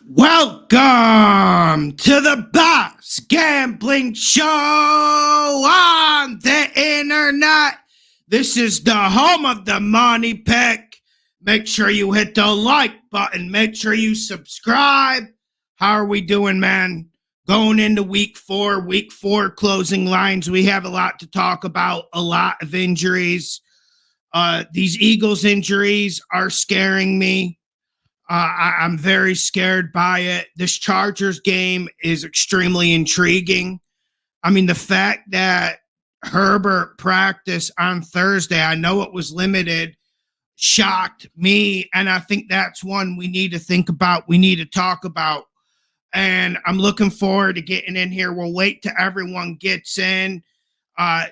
Welcome to the best gambling show on the internet. This is the home of the money pick. Make sure you hit the like button. Make sure you subscribe. How are we doing, man? Going into week four closing lines. We have a lot to talk about, a lot of injuries. These Eagles injuries are scaring me. I'm very scared by it. This Chargers game is extremely intriguing. I mean, the fact that Herbert practiced on Thursday, I know it was limited, shocked me. And I think that's one we need to think about. We need to talk about. And I'm looking forward to getting in here. We'll wait till everyone gets in.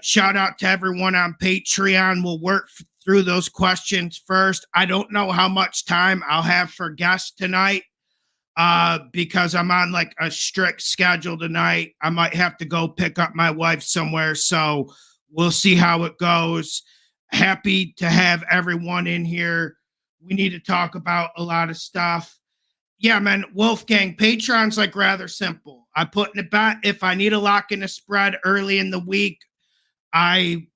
Shout out to everyone on Patreon. We'll work through those questions first. I don't know how much time I'll have for guests tonight because I'm on like a strict schedule tonight. I might have to go pick up my wife somewhere. So we'll see how it goes. Happy to have everyone in here. We need to talk about a lot of stuff. Yeah, man, Wolfgang, Patreon's like rather simple. I put in a bet. If I need a lock in a spread early in the week, I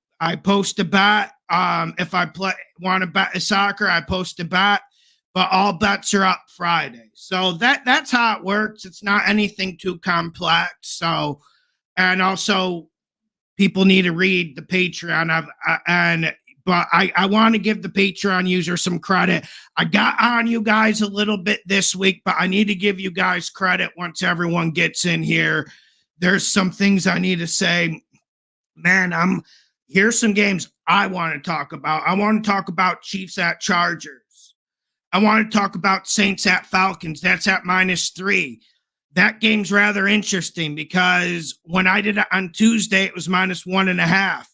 post a bet. If I want to bet a soccer, I post a bet. But all bets are up Friday. So that's how it works. It's not anything too complex. So, and also people need to read the Patreon. But I want to give the Patreon user some credit. I got on you guys a little bit this week, but I need to give you guys credit once everyone gets in here. There's some things I need to say. Man, here's some games I want to talk about. I want to talk about Chiefs at Chargers. I want to talk about Saints at Falcons. That's at -3. That game's rather interesting because when I did it on Tuesday, it was -1.5.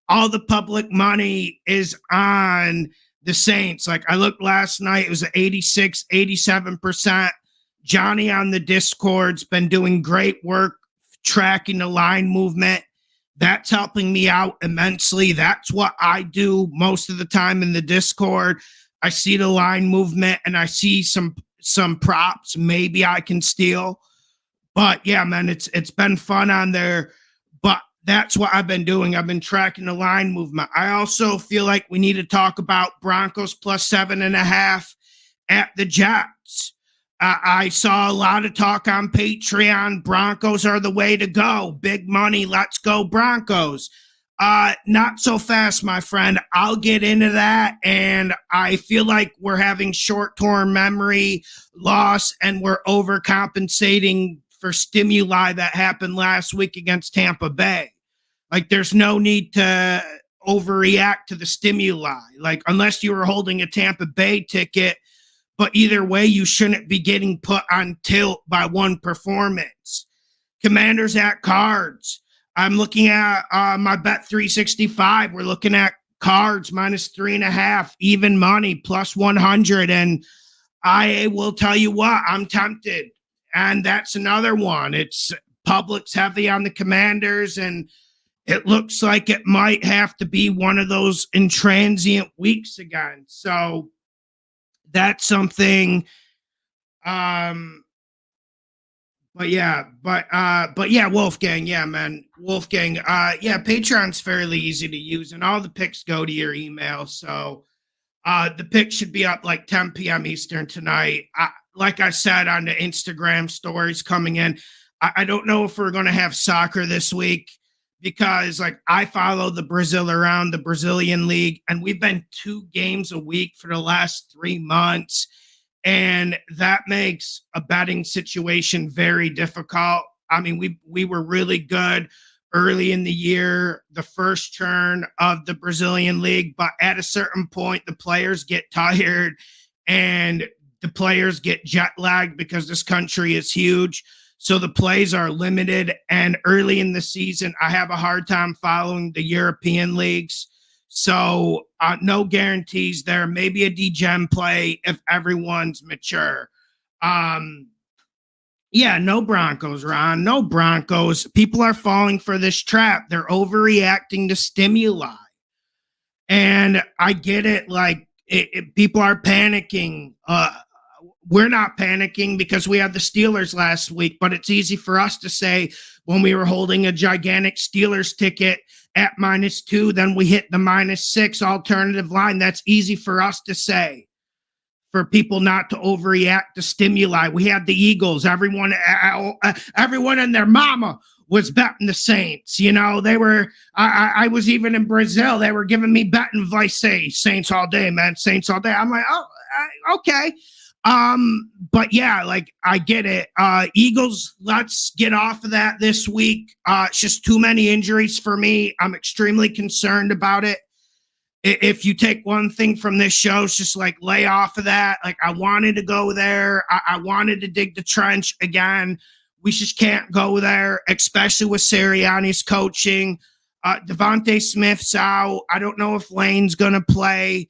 All the public money is on the Saints. Like I looked last night, it was 86, 87%. Johnny on the Discord's been doing great work tracking the line movement. That's helping me out immensely. That's what I do most of the time in the Discord. I see the line movement and I see some props maybe I can steal. But yeah, man, it's been fun on there. But that's what I've been doing. I've been tracking the line movement. I also feel like we need to talk about Broncos +7.5 at the Jets. I saw a lot of talk on Patreon. Broncos are the way to go. Big money. Let's go Broncos. Not so fast, my friend. I'll get into that. And I feel like we're having short-term memory loss and we're overcompensating for stimuli that happened last week against Tampa Bay. Like there's no need to overreact to the stimuli. Like unless you were holding a Tampa Bay ticket, but either way, you shouldn't be getting put on tilt by one performance. Commanders at Cards. I'm looking at my bet 365. We're looking at Cards -3.5, even money +100. And I will tell you what, I'm tempted. And that's another one. It's public's heavy on the Commanders, and it looks like it might have to be one of those intransient weeks again. So that's something. But yeah, Wolfgang. Yeah, man. Wolfgang. Yeah, Patreon's fairly easy to use and all the picks go to your email. So the pick should be up like 10 p.m. Eastern tonight. Like I said on the Instagram stories coming in, I don't know if we're going to have soccer this week because like I follow the Brazil around the Brazilian league and we've been 2 games a week for the last 3 months. And that makes a betting situation very difficult. I mean, we were really good early in the year, the first turn of the Brazilian league, but at a certain point, the players get tired and the players get jet lagged because this country is huge. So the plays are limited. And early in the season, I have a hard time following the European leagues. So no guarantees there. Maybe a DGen play if everyone's mature. Yeah, no Broncos, Ron. No Broncos. People are falling for this trap. They're overreacting to stimuli. And I get it. Like, people are panicking. we're not panicking because we had the Steelers last week, but it's easy for us to say when we were holding a gigantic Steelers ticket at -2, then we hit the -6 alternative line. That's easy for us to say, for people not to overreact to stimuli. We had the Eagles. Everyone and their mama was betting the Saints. You know, they were, I was even in Brazil. They were giving me betting advice, say Saints all day, man, Saints all day. I'm like, oh, okay. But yeah, like, I get it. Eagles, let's get off of that this week. It's just too many injuries for me. I'm extremely concerned about it. If you take one thing from this show, it's just like lay off of that. Like, I wanted to go there. I wanted to dig the trench again. We just can't go there, especially with Sirianni's coaching. Devontae Smith's out. I don't know if Lane's going to play.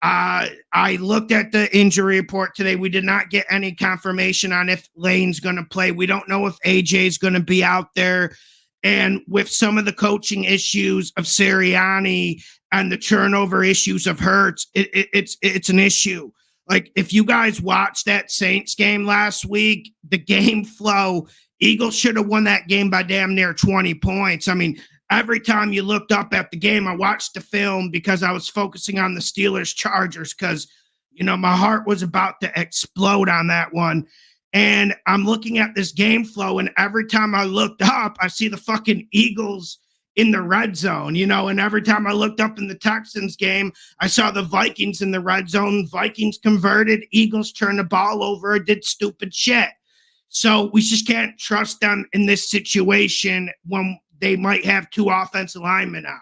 I looked at the injury report today. We did not get any confirmation on if Lane's going to play. We don't know if AJ's going to be out there. And with some of the coaching issues of Sirianni and the turnover issues of Hurts, it's an issue. Like, if you guys watched that Saints game last week, the game flow, Eagles should have won that game by damn near 20 points. I mean, every time you looked up at the game, I watched the film because I was focusing on the Steelers Chargers because, you know, my heart was about to explode on that one. And I'm looking at this game flow, and every time I looked up, I see the fucking Eagles in the red zone, you know, and every time I looked up in the Texans game, I saw the Vikings in the red zone. Vikings converted, Eagles turned the ball over, did stupid shit. So we just can't trust them in this situation when they might have two offensive linemen out.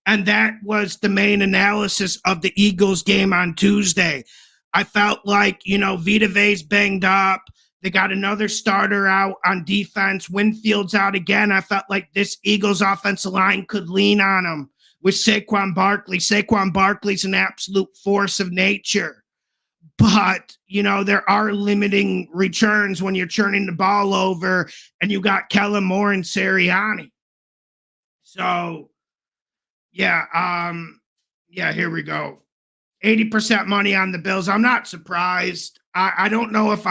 And that was the main analysis of the Eagles game on Tuesday. I felt like, you know, Vita Vea's banged up. They got another starter out on defense. Winfield's out again. I felt like this Eagles offensive line could lean on him with Saquon Barkley. Saquon Barkley's an absolute force of nature. But, you know, there are limiting returns when you're turning the ball over and you got Kellen Moore and Sirianni. So, yeah, here we go. 80% money on the Bills. I'm not surprised. I don't know if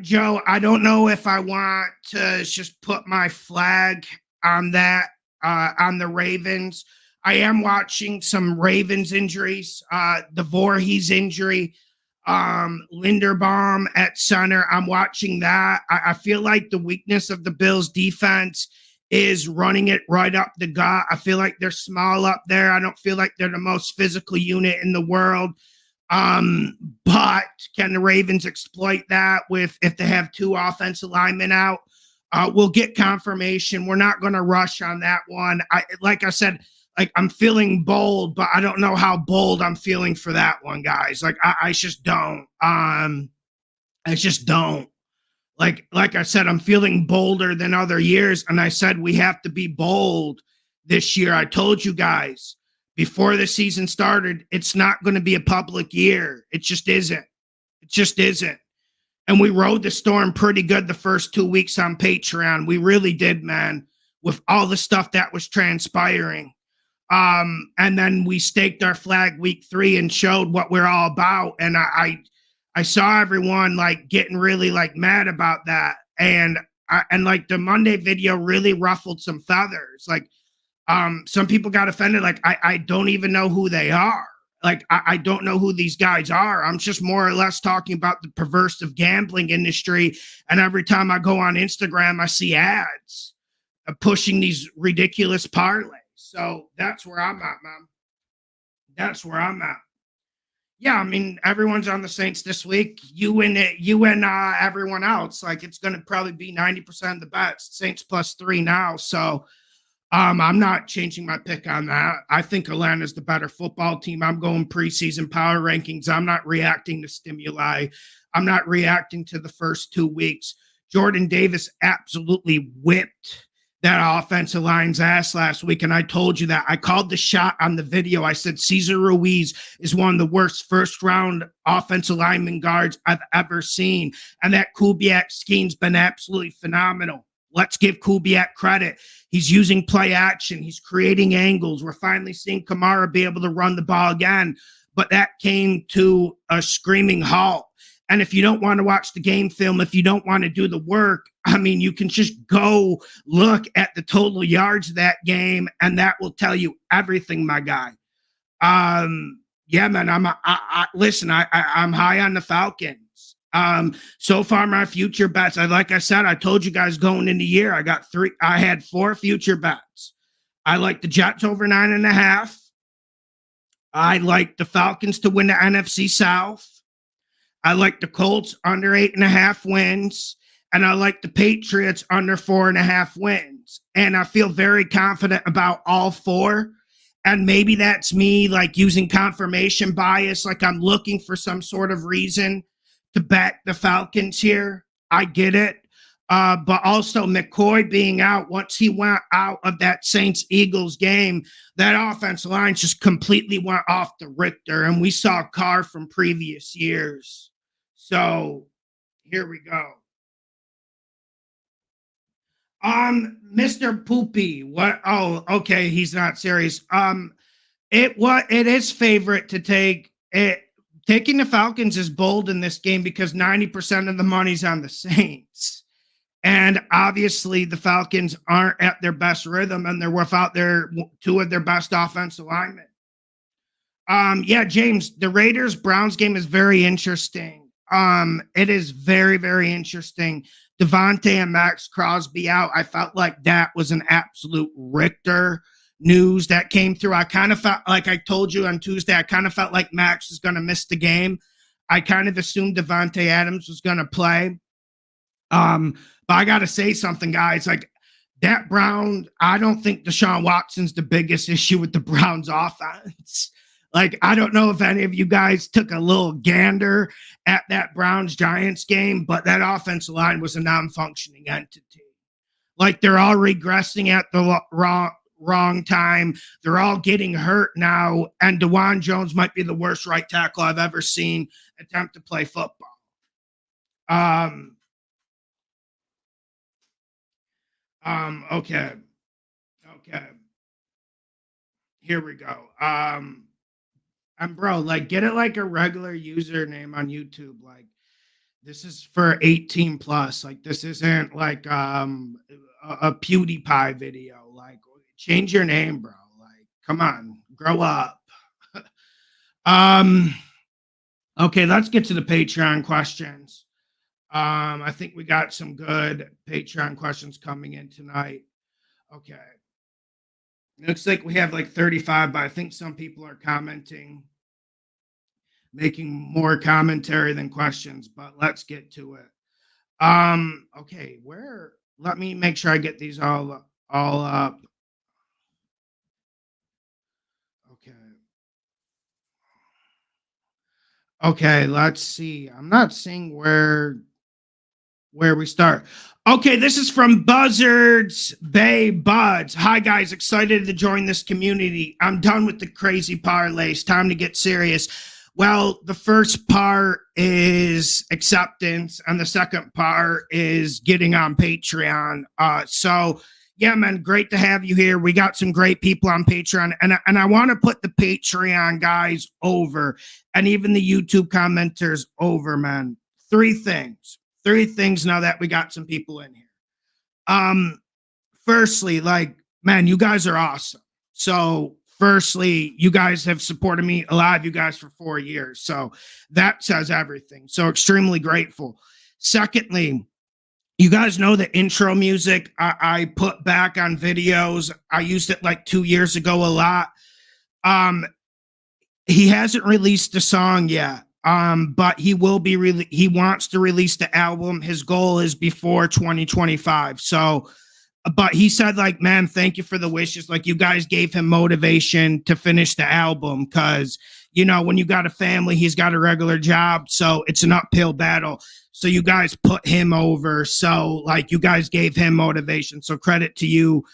Joe, I don't know if I want to just put my flag on that, on the Ravens. I am watching some Ravens injuries, the Voorhees injury, Linderbaum at center. I'm watching that. I feel like the weakness of the Bills defense is running it right up the gut. I feel like they're small up there. I don't feel like they're the most physical unit in the world. But can the Ravens exploit that if they have two offensive linemen out? We'll get confirmation. We're not going to rush on that one. Like I said, like, I'm feeling bold, but I don't know how bold I'm feeling for that one, guys. Like, I just don't. I just don't. Like I said, I'm feeling bolder than other years, and I said we have to be bold this year. I told you guys before the season started, it's not going to be a public year. It just isn't. It just isn't. And we rode the storm pretty good the first 2 weeks on Patreon. We really did, man, with all the stuff that was transpiring. And then we staked our flag week 3 and showed what we're all about. And I saw everyone like getting really like mad about that. And like the Monday video really ruffled some feathers. Like, some people got offended. Like, I don't even know who they are. Like, I don't know who these guys are. I'm just more or less talking about the perversive gambling industry. And every time I go on Instagram, I see ads pushing these ridiculous parlays. So that's where I'm at, man. That's where I'm at. Yeah, I mean, everyone's on the Saints this week. You and everyone else. Like, it's going to probably be 90% of the bets. Saints +3 now. So I'm not changing my pick on that. I think Atlanta's the better football team. I'm going preseason power rankings. I'm not reacting to stimuli. I'm not reacting to the first 2 weeks. Jordan Davis absolutely whipped that offensive line's ass last week, and I told you that. I called the shot on the video. I said Cesar Ruiz is one of the worst first-round offensive lineman guards I've ever seen, and that Kubiak scheme's been absolutely phenomenal. Let's give Kubiak credit. He's using play action. He's creating angles. We're finally seeing Kamara be able to run the ball again, but that came to a screaming halt. And if you don't want to watch the game film, if you don't want to do the work, I mean, you can just go look at the total yards of that game, and that will tell you everything, my guy. Yeah, man, listen, I'm high on the Falcons. So far, my future bets, like I said, I told you guys going in the year, I had 4 future bets. I like the Jets over 9.5. I like the Falcons to win the NFC South. I like the Colts under 8.5 wins, and I like the Patriots under 4.5 wins. And I feel very confident about all 4. And maybe that's me like using confirmation bias, like I'm looking for some sort of reason to back the Falcons here. I get it. But also McCoy being out, once he went out of that Saints-Eagles game, that offensive line just completely went off the Richter, and we saw Carr from previous years. So here we go. Mr. Poopy, what? Oh, okay, he's not serious. It is favorite to take it. Taking the Falcons is bold in this game because 90% of the money's on the Saints. And obviously the Falcons aren't at their best rhythm, and they're without their 2 of their best offensive linemen. Yeah, James, the Raiders-Browns game is very interesting. It is very, very interesting. Devontae and Max Crosby out. I felt like that was an absolute Richter news that came through. I kind of felt like I told you on Tuesday, I kind of felt like Max was going to miss the game. I kind of assumed Devontae Adams was going to play. But I got to say something, guys. Like that Brown, I don't think Deshaun Watson's the biggest issue with the Browns offense. Like, I don't know if any of you guys took a little gander at that Browns-Giants game, but that offensive line was a non-functioning entity. Like, they're all regressing at the wrong time. They're all getting hurt now, and DeJuan Jones might be the worst right tackle I've ever seen attempt to play football. Okay. Here we go. And bro, like, get it like a regular username on YouTube. Like, this is for 18 plus. Like, this isn't like a PewDiePie video. Like, change your name, bro. Like, come on, grow up. Okay, let's get to the Patreon questions. I think we got some good Patreon questions coming in tonight. Okay. Looks like we have like 35, but I think some people are commenting, making more commentary than questions, but let's get to it. Okay, let me make sure I get these all up. Okay, let's see. I'm not seeing where we start. Okay, this is from Buzzards Bay Buds. Hi, guys. Excited to join this community. I'm done with the crazy parlays. Time to get serious. Well, the first part is acceptance, and the second part is getting on Patreon. So, yeah, man, great to have you here. We got some great people on Patreon, and I want to put the Patreon guys over, and even the YouTube commenters over, man. Three things now that we got some people in here. Firstly, like, man, you guys are awesome. So firstly, you guys have supported me, a lot of you guys, for 4 years. So that says everything. So extremely grateful. Secondly, you guys know the intro music I put back on videos. I used it like 2 years ago a lot. He hasn't released the song yet. But he will be he wants to release the album. His goal is before 2025. So, but he said, like, man, thank you for the wishes. Like, you guys gave him motivation to finish the album, because, you know, when you got a family, he's got a regular job, so it's an uphill battle. So you guys put him over. So, like, you guys gave him motivation. So credit to you.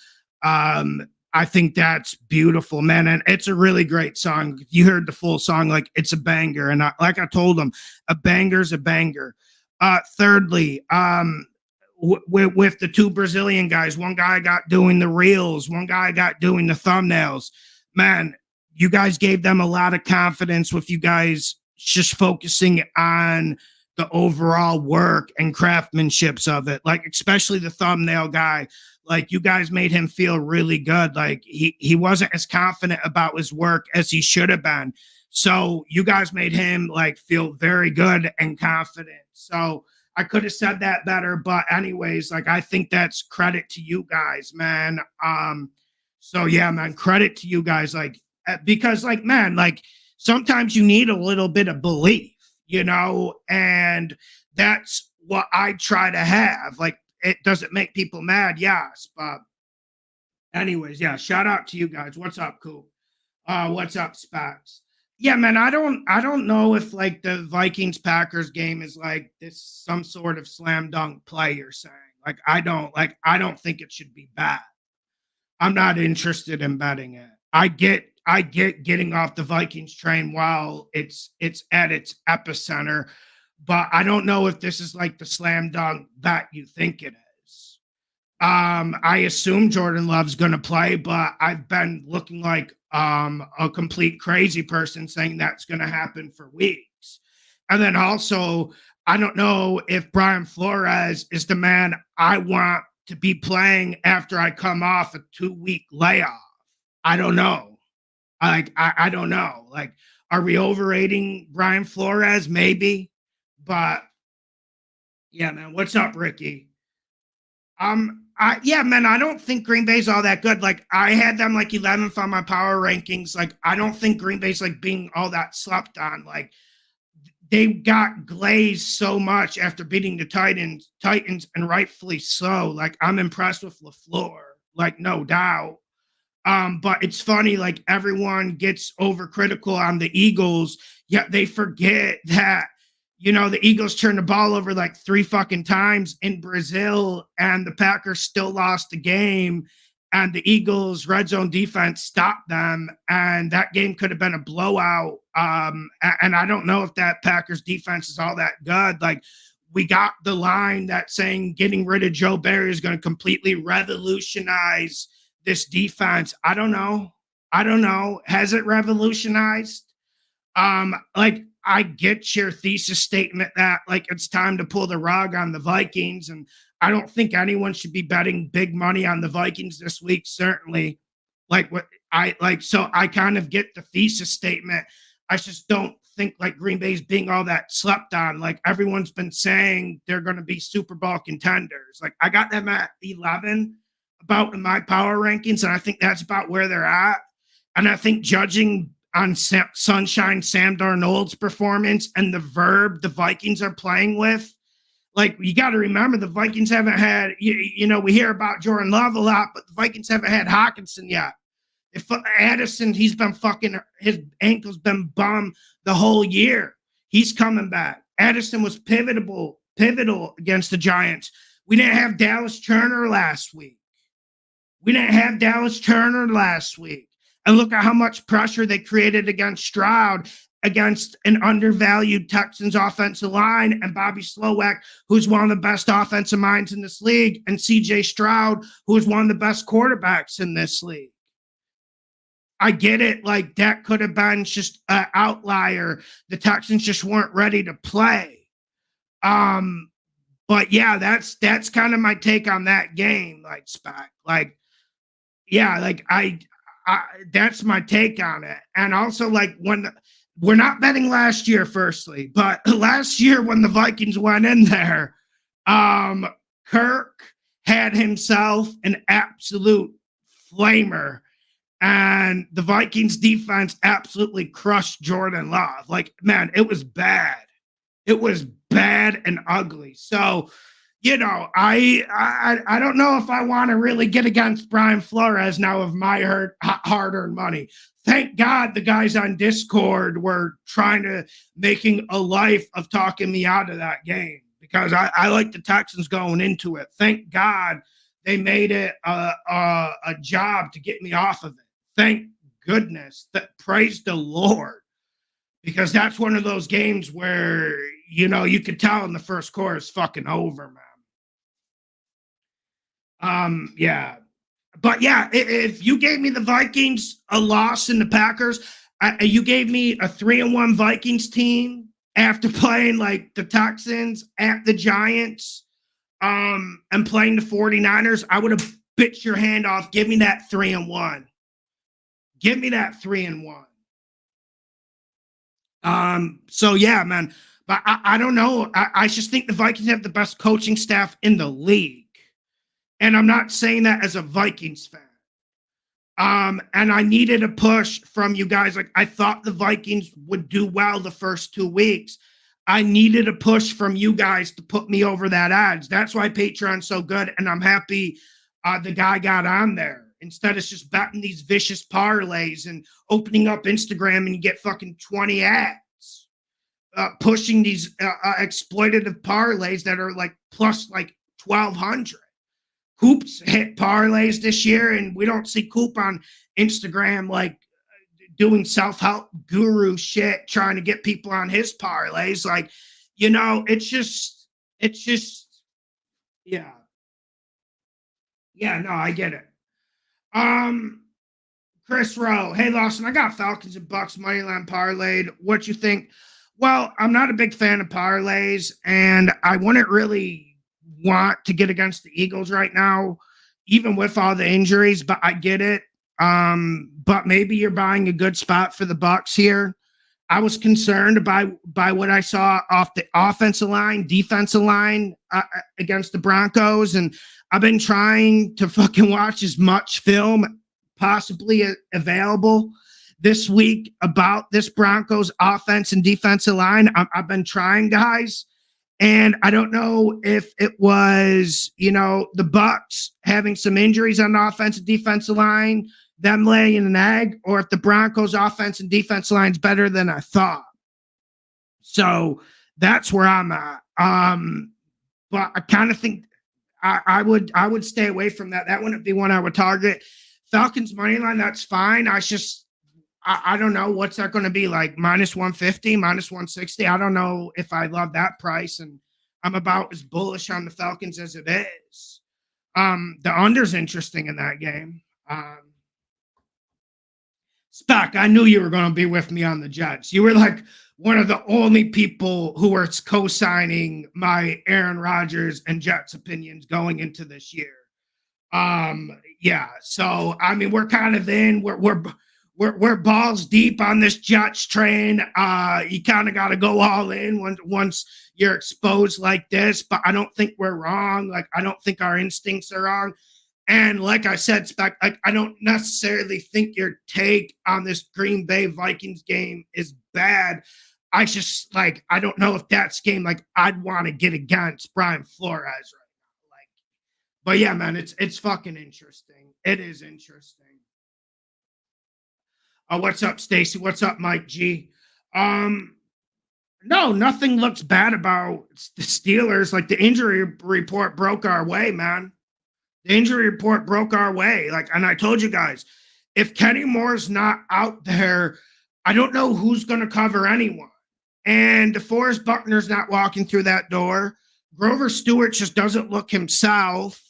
I think that's beautiful, man. And it's a really great song. If you heard the full song, like, it's a banger. And like I told him, a banger's a banger. Thirdly, with the 2 Brazilian guys, one guy got doing the reels, one guy got doing the thumbnails. Man, you guys gave them a lot of confidence with you guys just focusing on the overall work and craftsmanships of it. Like, especially the thumbnail guy. Like, you guys made him feel really good. Like, he wasn't as confident about his work as he should have been. So you guys made him like feel very good and confident. So I could have said that better, but anyways, like, I think that's credit to you guys, man. So yeah, man, credit to you guys. Like, because like, man, like, sometimes you need a little bit of belief, and that's what I try to have. Like, it doesn't make people mad, yes, but anyways, yeah, shout out to you guys. What's up, Cool? What's up, Specs? Yeah, man, I don't know if like the Vikings Packers game is like this some sort of slam dunk play you're saying. Like, I don't think it should be bad. I'm not interested in betting it. I get getting off the Vikings train while it's at its epicenter, but I don't know if this is like the slam dunk that you think it is. I assume Jordan Love's gonna play, but I've been looking like a complete crazy person saying that's gonna happen for weeks. And then also, I don't know if Brian Flores is the man I want to be playing after I come off a 2-week layoff. I don't know. I don't know. Like, are we overrating Brian Flores? Maybe, but yeah, man. What's up, Ricky? Yeah, man, I don't think Green Bay's all that good. Like, I had them like 11th on my power rankings. Like, I don't think Green Bay's like being all that slept on. Like, they got glazed so much after beating the Titans, and rightfully so. Like, I'm impressed with LaFleur, like, no doubt. But it's funny, like, everyone gets overcritical on the Eagles, yet they forget that, the Eagles turned the ball over like 3 fucking times in Brazil, and the Packers still lost the game, and the Eagles' red zone defense stopped them, and that game could have been a blowout. And I don't know if that Packers defense is all that good. Like, we got the line that saying getting rid of Joe Barry is going to completely revolutionize this defense. I don't know. Has it revolutionized? Like, I get your thesis statement that like it's time to pull the rug on the Vikings, and I don't think anyone should be betting big money on the Vikings this week. Certainly, like what I like. So I kind of get the thesis statement. I just don't think like Green Bay's being all that slept on. Like, everyone's been saying they're going to be Super Bowl contenders. Like, I got them at 11 about in my power rankings, and I think that's about where they're at. And I think judging on Sunshine Sam Darnold's performance and the verb the Vikings are playing with, like, you got to remember the Vikings haven't had, we hear about Jordan Love a lot, but the Vikings haven't had Hawkinson yet. If Addison, he's been fucking, his ankle's been bum the whole year. He's coming back. Addison was pivotal against the Giants. We didn't have Dallas Turner last week. And look at how much pressure they created against Stroud, against an undervalued Texans offensive line, and Bobby Slowak, who's one of the best offensive minds in this league, and CJ Stroud, who is one of the best quarterbacks in this league. I get it. Like, that could have been just an outlier. The Texans just weren't ready to play. But yeah, that's kind of my take on that game. Like, Spec, like, yeah, like I that's my take on it. And also, like, when we're not betting last year, firstly, but last year when the Vikings went in there, Kirk had himself an absolute flamer, and the Vikings defense absolutely crushed Jordan Love. Like, man, it was bad. It was bad and ugly. So, I don't know if I want to really get against Brian Flores now of my hard-earned money. Thank God the guys on Discord were trying to making a life of talking me out of that game, because I like the Texans going into it. Thank God they made it a job to get me off of it. Thank goodness. Praise the Lord. Because that's one of those games where, you could tell in the first quarter it's fucking over, man. Yeah. But yeah, if you gave me the Vikings a loss in the Packers, you gave me a 3-1 Vikings team after playing like the Texans at the Giants and playing the 49ers, I would have bit your hand off. Give me that 3-1. Give me that 3-1. So yeah, man. But I don't know. I just think the Vikings have the best coaching staff in the league. And I'm not saying that as a Vikings fan. And I needed a push from you guys. Like, I thought the Vikings would do well the first 2 weeks. I needed a push from you guys to put me over that edge. That's why Patreon's so good. And I'm happy the guy got on there. Instead of just betting these vicious parlays and opening up Instagram and you get fucking 20 ads. Pushing these exploitative parlays that are like plus like 1,200. Coop's hit parlays this year, and we don't see Coop on Instagram like doing self-help guru shit, trying to get people on his parlays. Like, you know, it's just, yeah. Yeah, no, I get it. Chris Rowe, hey Lawson, I got Falcons and Bucks moneyline parlayed. What you think? Well, I'm not a big fan of parlays, and I wouldn't really want to get against the Eagles right now, even with all the injuries, but I get it. But maybe you're buying a good spot for the Bucks here. I was concerned by what I saw off the offensive line, defensive line against the Broncos, and I've been trying to fucking watch as much film possibly available this week about this Broncos offense and defensive line. I've been trying, guys, and I don't know if it was, you know, the Bucks having some injuries on the offensive defensive line, them laying an egg, or if the Broncos offense and defensive line is better than I thought. So that's where I'm at. But I kind of think I would stay away from that. That wouldn't be one I would target. Falcons money line, that's fine. I don't know what's that going to be, like minus 150, minus 160. I don't know if I love that price, and I'm about as bullish on the Falcons as it is. The under's interesting in that game. Spock, I knew you were going to be with me on the Jets. You were like one of the only people who were co-signing my Aaron Rodgers and Jets opinions going into this year. Yeah. So I mean, we're kind of in. We're balls deep on this Jets train. You kind of got to go all in once you're exposed like this. But I don't think we're wrong. Like, I don't think our instincts are wrong. And like I said, Spec, I don't necessarily think your take on this Green Bay Vikings game is bad. I just, like, I don't know if that's game like I'd want to get against Brian Flores right now. Like, but yeah, man, it's fucking interesting. It is interesting. What's up, Stacy? What's up, Mike G? No, nothing looks bad about the Steelers. Like, the injury report broke our way, man. The injury report broke our way. Like, and I told you guys, if Kenny Moore's not out there, I don't know who's going to cover anyone. And DeForest Buckner's not walking through that door. Grover Stewart just doesn't look himself.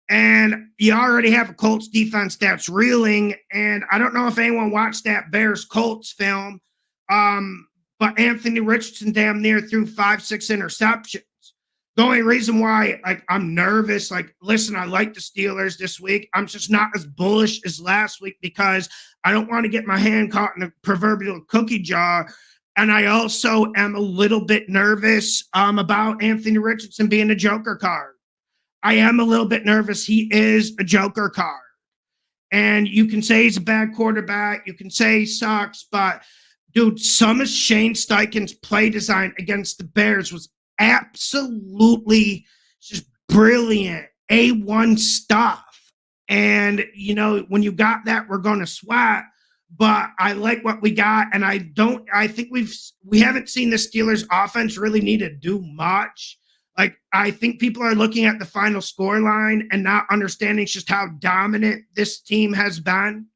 And you already have a Colts defense that's reeling. And I don't know if anyone watched that Bears-Colts film, but Anthony Richardson damn near threw 5-6 interceptions. The only reason why, like, I'm nervous, like, listen, I like the Steelers this week. I'm just not as bullish as last week because I don't want to get my hand caught in a proverbial cookie jar. And I also am a little bit nervous about Anthony Richardson being a joker card. I am a little bit nervous. He is a joker card. And you can say he's a bad quarterback. You can say he sucks. But, dude, some of Shane Steichen's play design against the Bears was absolutely just brilliant. A1 stuff. And, you know, when you got that, we're going to sweat. But I like what we got. And I think we haven't seen the Steelers offense really need to do much. Like, I think people are looking at the final score line and not understanding just how dominant this team has been.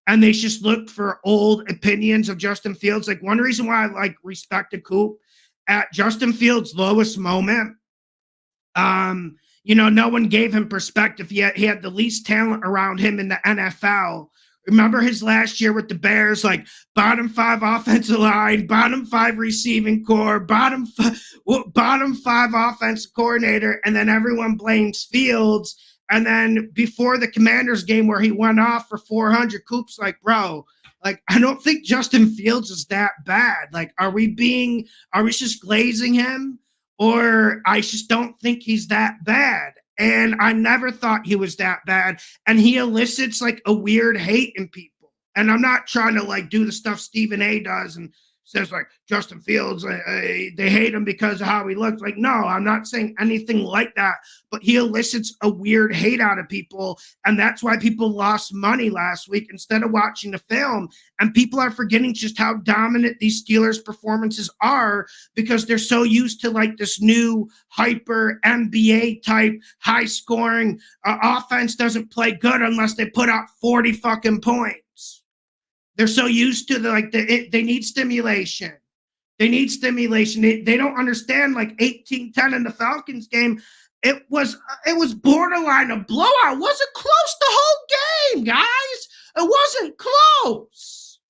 And they just look for old opinions of Justin Fields. Like, one reason why I like respected Coop at Justin Fields' lowest moment, you know, no one gave him perspective yet. He had the least talent around him in the NFL. Remember his last year with the Bears, like bottom 5 offensive line, bottom 5 receiving core, bottom 5 offensive coordinator, and then everyone blames Fields. And then before the Commanders game where he went off for 400, Coop's like, bro, like, I don't think Justin Fields is that bad. Like, are we just glazing him? Or I just don't think he's that bad. And I never thought he was that bad. And he elicits like a weird hate in people. And I'm not trying to like do the stuff Stephen A does and says like Justin Fields, they hate him because of how he looks. Like, no, I'm not saying anything like that, but he elicits a weird hate out of people. And that's why people lost money last week instead of watching the film. And people are forgetting just how dominant these Steelers performances are because they're so used to like this new hyper NBA type high scoring offense doesn't play good unless they put out 40 fucking points. They're so used to they need stimulation. They need stimulation. They don't understand like 18-10 in the Falcons game. It was borderline a blowout. It wasn't close the whole game, guys. It wasn't close.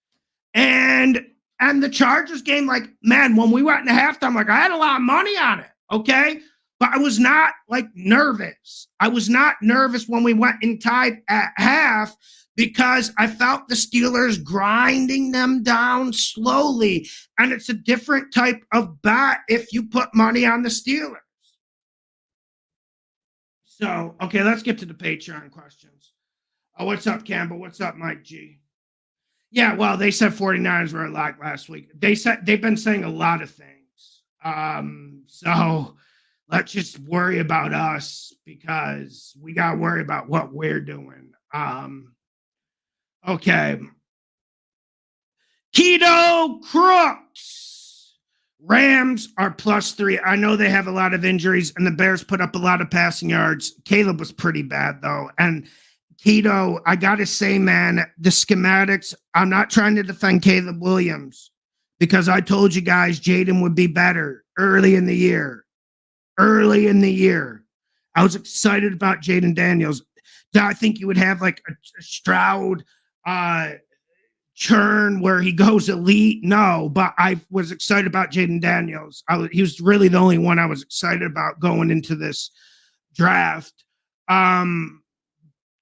And the Chargers game, like, man, when we went into halftime, like I had a lot of money on it, okay? But I was not like nervous. I was not nervous when we went in tied at half because I felt the Steelers grinding them down slowly. And it's a different type of bet if you put money on the Steelers. So, okay, let's get to the Patreon questions. Oh, what's up, Campbell? What's up, Mike G? Yeah, well, they said 49ers were a lock last week. They've been saying a lot of things. So let's just worry about us because we got to worry about what we're doing. Okay. Keto Crooks. Rams are +3. I know they have a lot of injuries, and the Bears put up a lot of passing yards. Caleb was pretty bad, though. And Keto, I got to say, man, the schematics, I'm not trying to defend Caleb Williams because I told you guys Jaden would be better early in the year. Early in the year. I was excited about Jaden Daniels. I think you would have like a Stroud churn where he goes elite. No, but I was excited about Jaden Daniels. He was really the only one I was excited about going into this draft.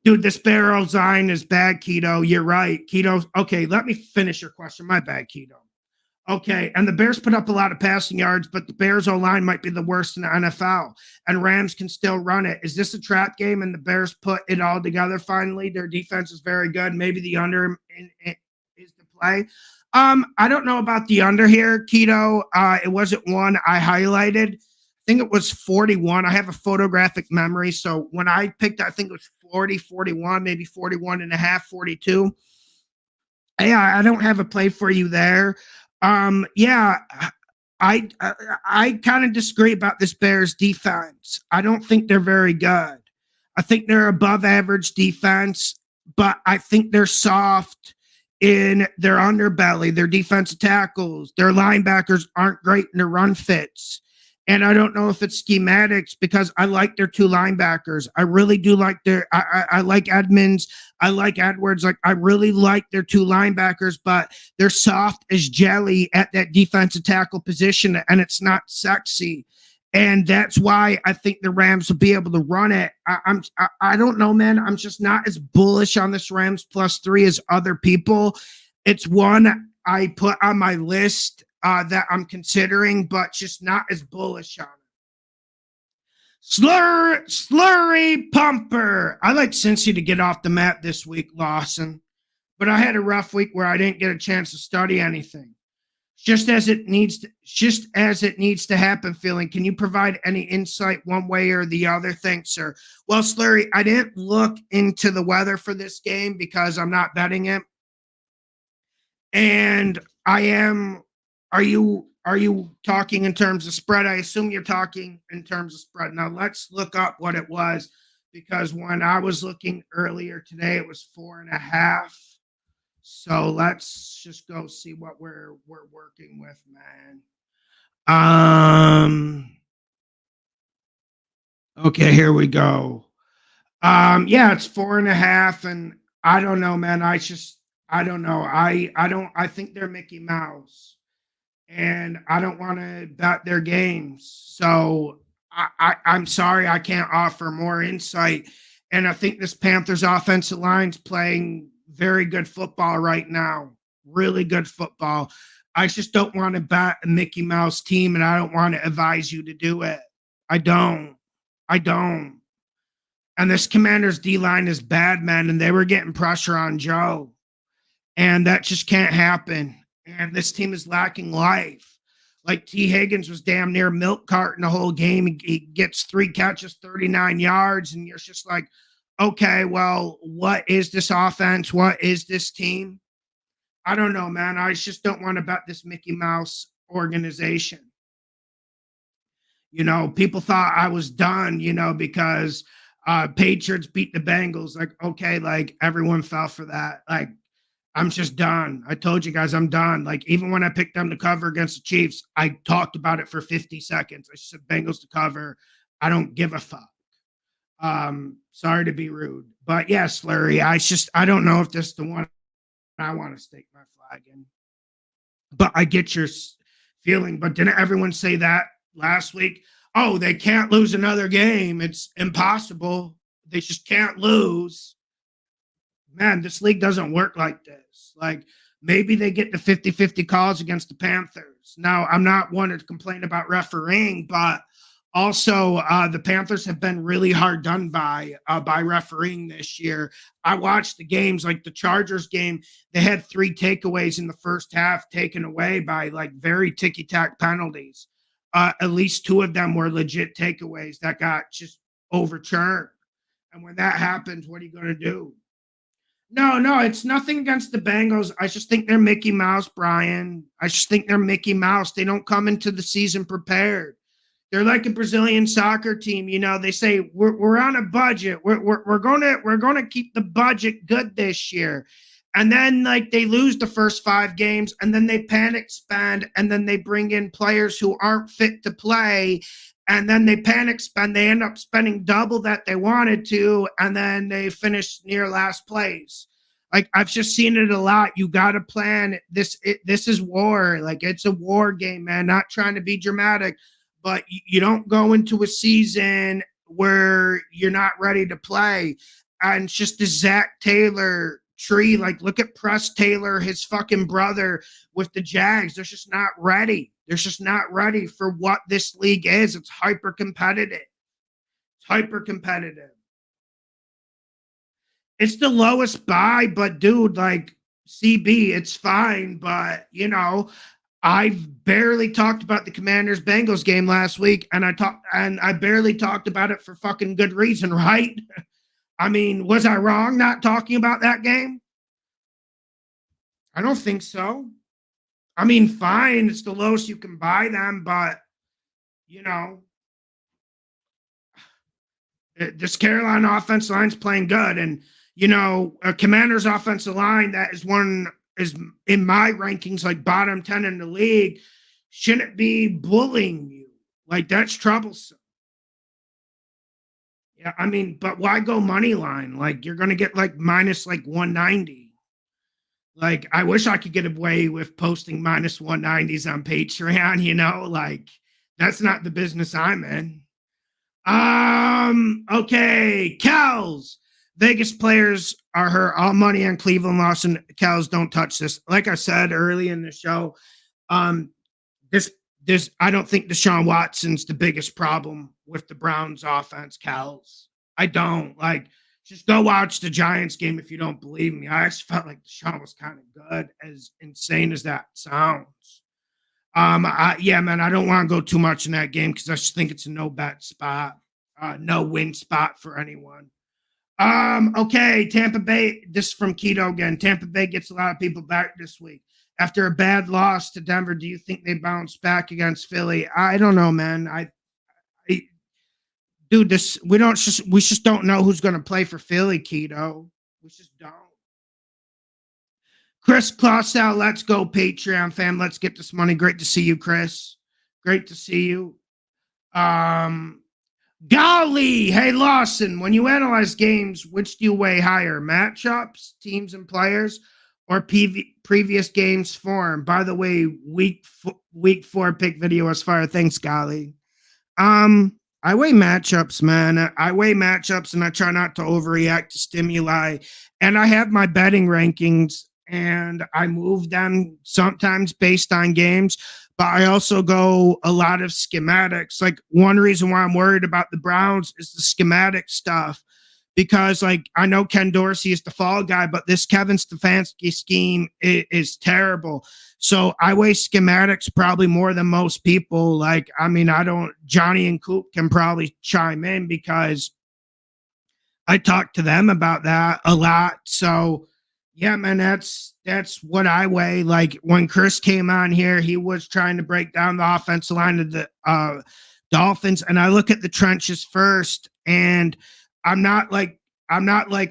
Dude, this Barrow Zine is bad, Keto. You're right. Keto. Okay, let me finish your question. My bad, Keto. Okay, and the Bears put up a lot of passing yards, but the Bears O-line might be the worst in the NFL, and Rams can still run it. Is this a trap game, and the Bears put it all together finally? Their defense is very good. Maybe the under is the play. I don't know about the under here, Keto. It wasn't one I highlighted. I think it was 41. I have a photographic memory, so when I picked, I think it was 40, 41, maybe 41 and a half, 42. Yeah, I don't have a play for you there. Yeah, I kind of disagree about this Bears defense. I don't think they're very good. I think they're above average defense, but I think they're soft in their underbelly, their defensive tackles, their linebackers aren't great in their run fits. And I don't know if it's schematics because I like their two linebackers. I really do like I like Edmonds. I like Edwards. Like I really like their two linebackers, but they're soft as jelly at that defensive tackle position, and it's not sexy. And that's why I think the Rams will be able to run it. I don't know, man. I'm just not as bullish on this Rams +3 as other people. It's one I put on my list that I'm considering, but just not as bullish on it. Slurry Pumper. I like Cincy to get off the mat this week, Lawson. But I had a rough week where I didn't get a chance to study anything. Just as it needs to happen, feeling. Can you provide any insight one way or the other? Thanks, sir. Well, Slurry, I didn't look into the weather for this game because I'm not betting it. And I am. Are you talking in terms of spread? I assume you're talking in terms of spread. Now let's look up what it was, because when I was looking earlier today, it was 4.5. So let's just go see what we're working with, man. Okay, here we go. Yeah, it's 4.5, and I don't know, man. I don't know. I think they're Mickey Mouse, and I don't want to bet their games. So I'm sorry, I can't offer more insight. And I think this Panthers offensive line's playing very good football right now. Really good football. I just don't want to bet a Mickey Mouse team, and I don't want to advise you to do it. I don't. I don't. And this Commanders D line is bad, man, and they were getting pressure on Joe, and that just can't happen. And this team is lacking life. Like T. Higgins was damn near milk carton the whole game. He gets 3 catches, 39 yards, and you're just like, okay, well, what is this offense? What is this team? I don't know, man. I just don't want to bet this Mickey Mouse organization. People thought I was done, because Patriots beat the Bengals. Like, okay, like everyone fell for that. Like, I'm just done. I told you guys I'm done. Like, even when I picked them to cover against the Chiefs, I talked about it for 50 seconds. I said Bengals to cover. I don't give a fuck. Sorry to be rude. But yeah, Slurry, I don't know if this is the one I want to stake my flag in. But I get your feeling. But didn't everyone say that last week? Oh, they can't lose another game. It's impossible. They just can't lose. Man, this league doesn't work like this. Like, maybe they get the 50-50 calls against the Panthers. Now, I'm not one to complain about refereeing, but also the Panthers have been really hard done by refereeing this year. I watched the games, like the Chargers game. They had 3 takeaways in the first half taken away by like very ticky-tack penalties. At least 2 of them were legit takeaways that got just overturned. And when that happens, what are you going to do? No, it's nothing against the Bengals. I just think they're Mickey Mouse, Brian. I just think they're Mickey Mouse. They don't come into the season prepared. They're like a Brazilian soccer team. They say we're on a budget. We're gonna keep the budget good this year, and then like they lose the first 5 games, and then they panic spend, and then they bring in players who aren't fit to play, and then they panic spend. They end up spending double that they wanted to, and then they finish near last place. Like, I've just seen it a lot. You got to plan this. This is war. Like, it's a war game, man. Not trying to be dramatic, but you don't go into a season where you're not ready to play. And it's just the Zach Taylor tree. Like, look at Press Taylor, his fucking brother with the Jags. They're just not ready. They're just not ready for what this league is. It's hyper competitive. It's hyper competitive. It's the lowest buy, but dude, like CB, it's fine. But I've barely talked about the Commanders Bengals game last week, and I barely talked about it for fucking good reason, right? I mean, was I wrong not talking about that game? I don't think so. I mean, fine, it's the lowest you can buy them, but this Carolina offensive line's playing good, and a Commanders offensive line that is in my rankings like bottom 10 in the league shouldn't be bullying you. Like, that's troublesome. Yeah, I mean, but why go money line? Like, you're gonna get like minus like 190. Like, I wish I could get away with posting minus 190s on Patreon, like that's not the business I'm in. Okay, Cows. Vegas players are hurt. All money on Cleveland lost, and Cows don't touch this. Like I said early in the show, this I don't think Deshaun Watson's the biggest problem with the Browns offense, Cows. I don't. Like, just go watch the Giants game if you don't believe me. I actually felt like Deshaun was kind of good, as insane as that sounds. Yeah, man, I don't want to go too much in that game because I just think it's a no bet spot, no win spot for anyone. Okay, Tampa Bay. This is from Keto again. Tampa Bay gets a lot of people back this week after a bad loss to Denver. Do you think they bounce back against Philly? I don't know, man. Dude, we just don't know who's going to play for Philly, Keto. We just don't. Chris Clausow, let's go, Patreon fam. Let's get this money. Great to see you, Chris. Great to see you. Golly, hey Lawson, when you analyze games, which do you weigh higher, matchups, teams and players, or previous games form? By the way, week 4 pick video as far. Thanks, Golly. I weigh matchups, man. I weigh matchups and I try not to overreact to stimuli. And I have my betting rankings and I move them sometimes based on games, but I also go a lot of schematics. Like one reason why I'm worried about the Browns is the schematic stuff. Because like I know Ken Dorsey is the fall guy, but this Kevin Stefanski scheme is terrible. So I weigh schematics probably more than most people. Like, I mean, I don't, Johnny and Coop can probably chime in because I talk to them about that a lot. So yeah, man, that's what I weigh. Like when Chris came on here, he was trying to break down the offensive line of the Dolphins. And I look at the trenches first, and I'm not like,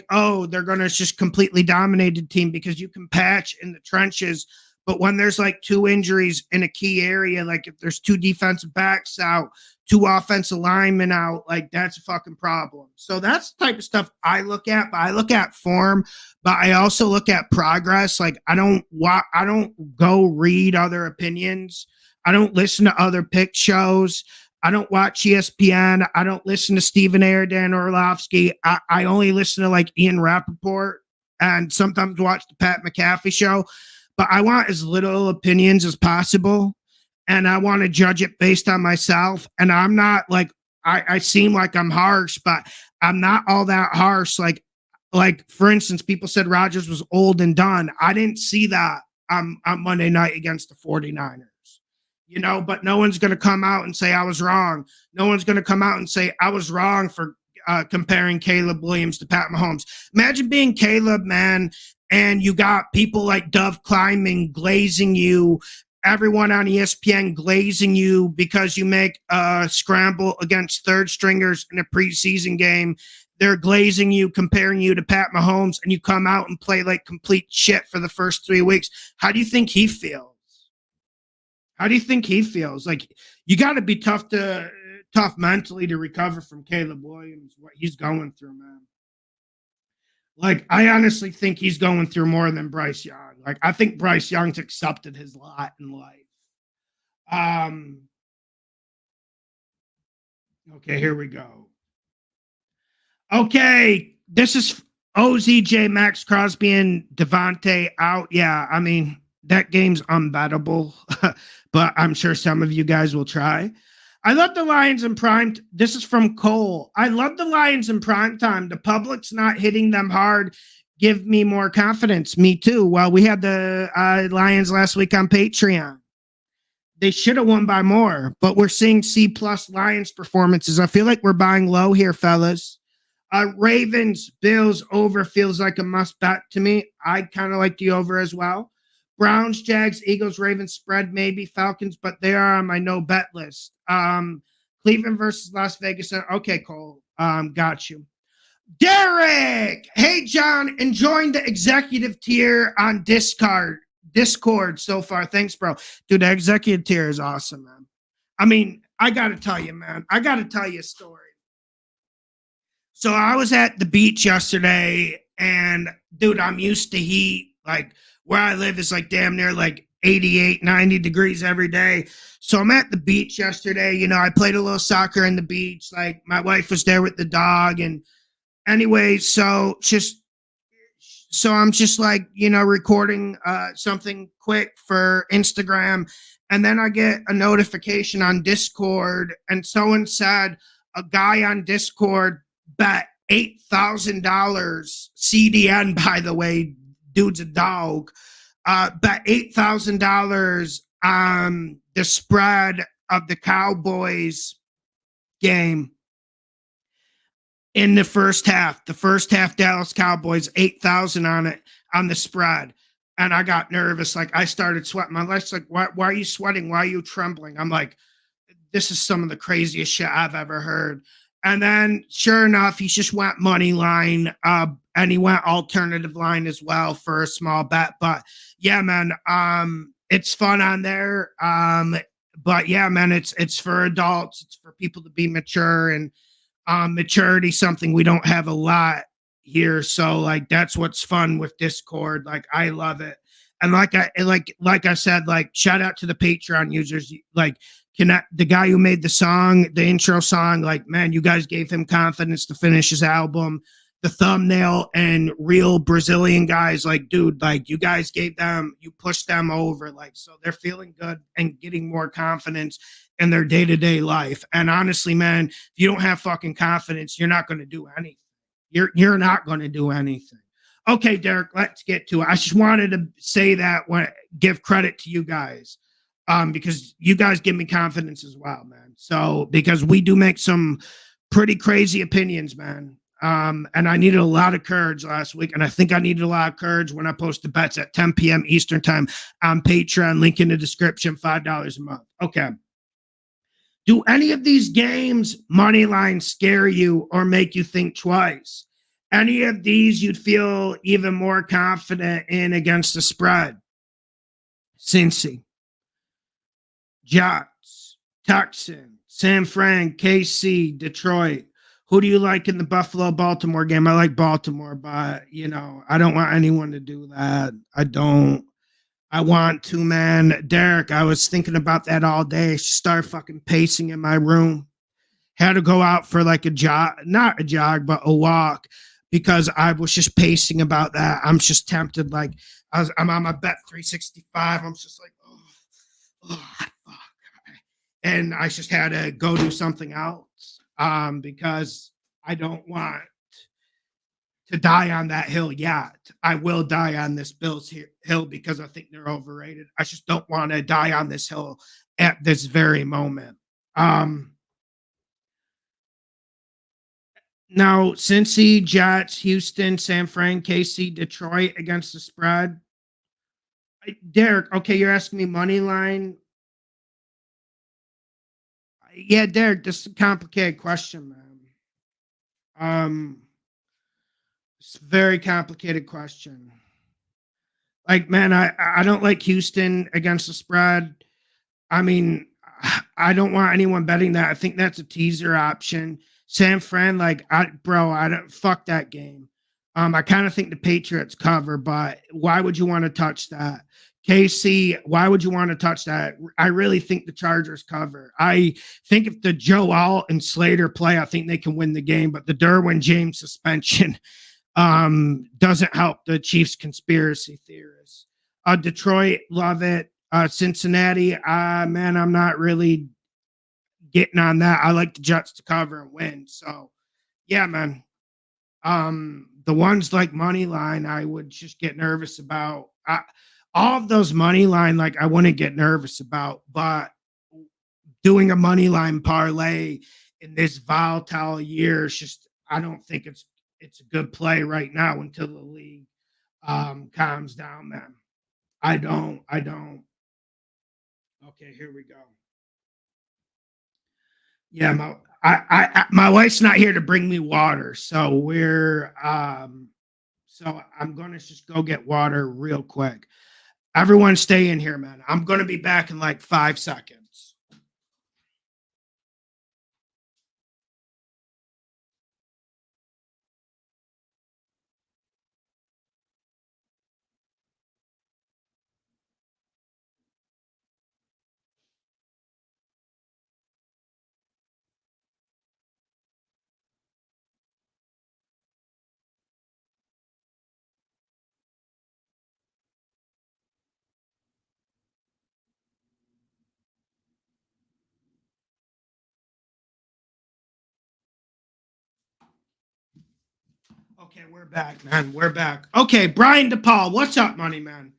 oh, they're going to just completely dominate the team, because you can patch in the trenches. But when there's like 2 injuries in a key area, like if there's 2 defensive backs out, 2 offensive linemen out, like that's a fucking problem. So that's the type of stuff I look at. But I look at form, but I also look at progress. Like I don't go read other opinions. I don't listen to other pick shows. I don't watch ESPN. I don't listen to Stephen A. or Dan Orlovsky. I only listen to like Ian Rappaport and sometimes watch the Pat McAfee show. But I want as little opinions as possible. And I want to judge it based on myself. And I'm not like, I seem like I'm harsh, but I'm not all that harsh. Like for instance, people said Rodgers was old and done. I didn't see that on Monday night against the 49ers. You know, but no one's going to come out and say I was wrong. No one's going to come out and say I was wrong for comparing Caleb Williams to Pat Mahomes. Imagine being Caleb, man, and you got people like Dove Kleinman glazing you, everyone on ESPN glazing you because you make a scramble against third stringers in a preseason game. They're glazing you, comparing you to Pat Mahomes, and you come out and play like complete shit for the first 3 weeks. How do you think he feels? How do you think he feels? Like you got to be tough mentally to recover from Caleb Williams, what he's going through, man. Like I honestly think he's going through more than Bryce Young. Like I think Bryce Young's accepted his lot in life. Okay, here we go. Okay, this is OZJ, Max Crosby, and Devontae out. Yeah, I mean, that game's unbettable, but I'm sure some of you guys will try. I love the Lions in prime. This is from Cole. I love the Lions in prime time. The public's not hitting them hard. Give me more confidence. Me too. Well, we had the Lions last week on Patreon. They should have won by more, but we're seeing C+ Lions performances. I feel like we're buying low here, fellas. Ravens, Bills over feels like a must bet to me. I kind of like the over as well. Browns, Jags, Eagles, Ravens spread, maybe Falcons, but they are on my no bet list. Cleveland versus Las Vegas. Okay, Cole. Got you. Derek! Hey, John, enjoying the executive tier on Discord so far. Thanks, bro. Dude, the executive tier is awesome, man. I mean, I got to tell you, man. I got to tell you a story. So I was at the beach yesterday, and dude, I'm used to heat. Like where I live is like damn near like 88, 90 degrees every day. So I'm at the beach yesterday. You know, I played a little soccer in the beach. Like my wife was there with the dog. And anyway, so I'm just like, you know, recording something quick for Instagram. And then I get a notification on Discord, and someone said a guy on Discord bet $8,000 CDN, by the way, dude's a dog, bet $8,000 on the spread of the Cowboys game in the first half. The first half, Dallas Cowboys, 8,000 on it, on the spread. And I got nervous. Like I started sweating. My wife's like, why are you sweating? Why are you trembling? I'm like, this is some of the craziest shit I've ever heard. And then sure enough, he just went money line, and he went alternative line as well for a small bet. But yeah, man, it's fun on there. But yeah, man, it's for adults. It's for people to be mature. And Maturity, something we don't have a lot here. So like that's what's fun with Discord. Like I love it. And like I said, like shout out to the Patreon users. Like the guy who made the song, the intro song, like man, you guys gave him confidence to finish his album. The thumbnail and real Brazilian guys, like dude, like you guys you pushed them over, like so they're feeling good and getting more confidence in their day-to-day life. And honestly, man, if you don't have fucking confidence, you're not going to do anything. You're not going to do anything. Okay, Derek, let's get to it. I just wanted to say that give credit to you guys, because you guys give me confidence as well, man. So because we do make some pretty crazy opinions, man. And I needed a lot of courage last week, and I think I needed a lot of courage when I posted bets at 10 p.m. Eastern time on Patreon. Link in the description. $5 a month. Okay. Do any of these games money line scare you or make you think twice? Any of these you'd feel even more confident in against the spread? Cincy, Jets, Texans, San Fran, KC, Detroit. Who do you like in the Buffalo-Baltimore game? I like Baltimore, but, I don't want anyone to do that. I want to, man. Derek, I was thinking about that all day. She started fucking pacing in my room. Had to go out for like a jog, not a jog, but a walk, because I was just pacing about that. I'm just tempted. Like I'm on my bet 365. I'm just like, oh, fuck. And I just had to go do something else, because I don't want to die on that hill yet. I will die on this Bills hill because I think they're overrated. I just don't want to die on this hill at this very moment. Now, Cincy, Jets, Houston, San Fran, KC, Detroit against the spread. Derek, okay, you're asking me money line. Yeah, Derek, this is a complicated question, man. It's a very complicated question. Like, man, I don't like Houston against the spread. I mean, I don't want anyone betting that. I think that's a teaser option. San Fran, I don't fuck that game. I kind of think the Patriots cover, but why would you want to touch that? KC, why would you want to touch that? I really think the Chargers cover. I think if the Joel and Slater play, I think they can win the game, but the Derwin James suspension doesn't help the Chiefs conspiracy theorists. Detroit, love it. Cincinnati, man, I'm not really getting on that. I like the Jets to cover and win. So, yeah, man. The ones like money line, I would just get nervous about. All of those money line, I wouldn't get nervous about. But doing a money line parlay in this volatile year is just, I don't think it's a good play right now until the league calms down, man. I don't. Okay, here we go. Yeah, my wife's not here to bring me water, so so I'm gonna just go get water real quick. Everyone stay in here, man. I'm gonna be back in 5 seconds. Okay, we're back, man. We're back. Okay, Brian DePaul, what's up, money man?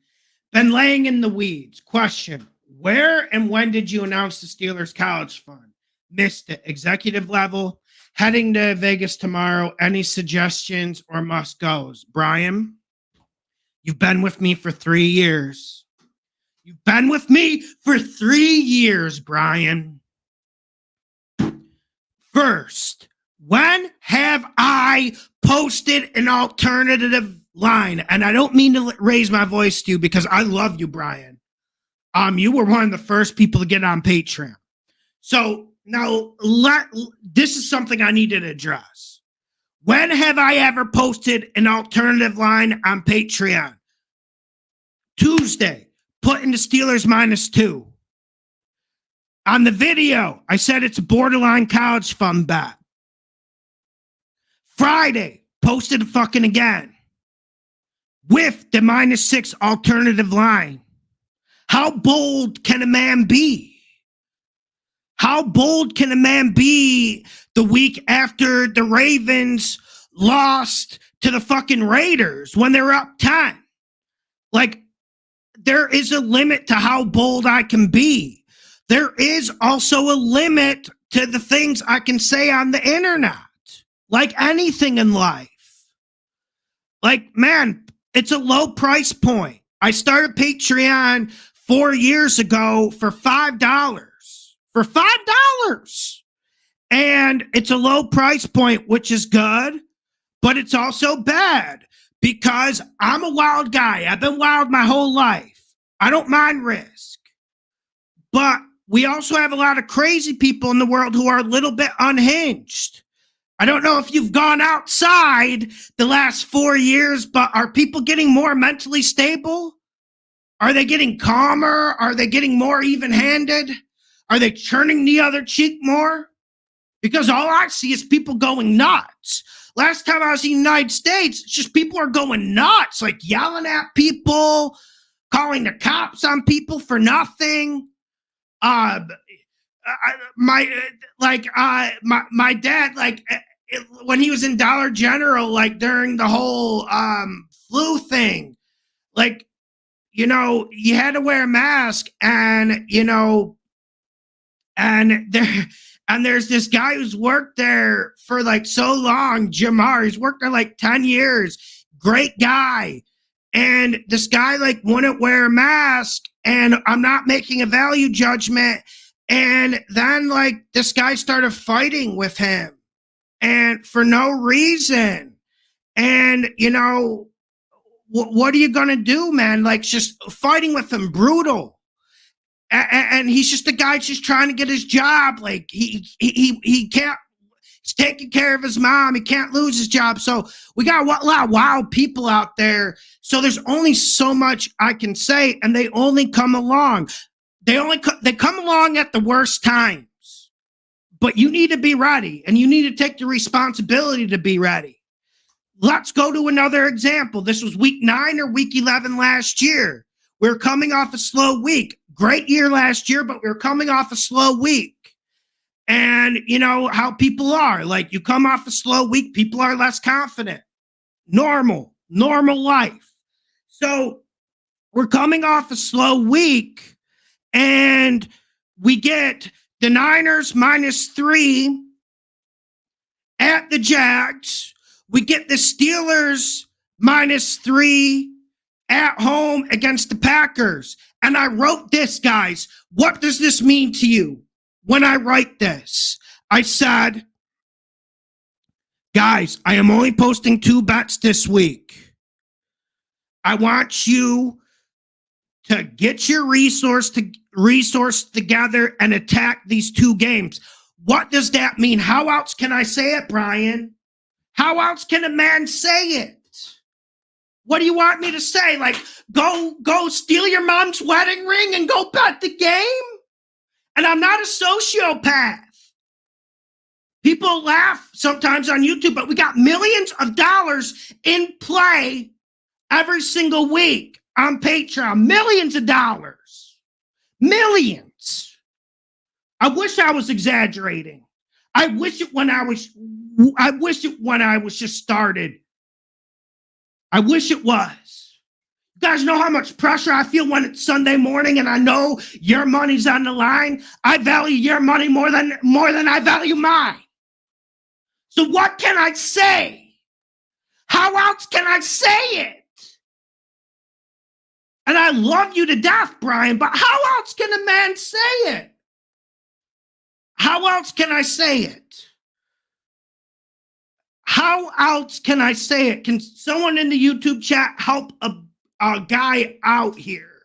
Been laying in the weeds. Question: where and when did you announce the Steelers College Fund? Missed it. Executive level. Heading to Vegas tomorrow. Any suggestions or must goes? Brian, you've been with me for 3 years. You've been with me for 3 years, Brian. First, when have I posted an alternative line? And I don't mean to raise my voice to you because I love you, Brian. You were one of the first people to get on Patreon. So Now, this is something I need to address. When have I ever posted an alternative line on Patreon? Tuesday, putting the Steelers -2. On the video, I said it's a borderline college fund bet. Friday, posted fucking again with the -6 alternative line. How bold can a man be? How bold can a man be the week after the Ravens lost to the fucking Raiders when they were up 10? Like, there is a limit to how bold I can be. There is also a limit to the things I can say on the internet, like anything in life. Like, man, it's a low price point. I started Patreon 4 years ago for $5. For $5. And it's a low price point, which is good, but it's also bad because I'm a wild guy. I've been wild my whole life. I don't mind risk. But we also have a lot of crazy people in the world who are a little bit unhinged. I don't know if you've gone outside the last 4 years, but are people getting more mentally stable? Are they getting calmer? Are they getting more even-handed? Are they turning the other cheek more? Because all I see is people going nuts. Last time I was in the United States, it's just people are going nuts, like yelling at people, calling the cops on people for nothing. My dad, when he was in Dollar General, like during the whole flu thing, like, you know, you had to wear a mask, and you know, and there's this guy who's worked there for like so long, Jamar. He's worked there like 10 years. Great guy. And this guy like wouldn't wear a mask, and I'm not making a value judgment. And then like this guy started fighting with him, and for no reason. And you know, what are you gonna do, man? Like, just fighting with him, brutal. And he's just a guy just trying to get his job. Like he can't. He's taking care of his mom. He can't lose his job. So we got a lot of wild people out there. So there's only so much I can say, and they only come along. They come along at the worst times. But you need to be ready, and you need to take the responsibility to be ready. Let's go to another example. This was week 9 or week 11 last year. We're coming off a slow week. Great year last year, but we're coming off a slow week. And you know how people are. Like, you come off a slow week, people are less confident. Normal life. So we're coming off a slow week, and we get the Niners -3 at the Jags. We get the Steelers -3 at home against the Packers. And I wrote this, guys. What does this mean to you? When I write this, I said, guys, I am only posting 2 bets this week. I want you to get your resource together and attack these 2 games. What does that mean? How else can I say it, Brian? How else can a man say it? What do you want me to say? Like, go steal your mom's wedding ring and go bet the game? And I'm not a sociopath. People laugh sometimes on YouTube, but we got millions of dollars in play every single week on Patreon. Millions of dollars. Millions. I wish I was exaggerating. I wish it when I was just started. I wish it was. You guys know how much pressure I feel when it's Sunday morning and I know your money's on the line. I value your money more than I value mine. So what can I say? How else can I say it? And I love you to death, Brian, but how else can a man say it? How else can I say it? How else can I say it? Can someone in the YouTube chat help a guy out here?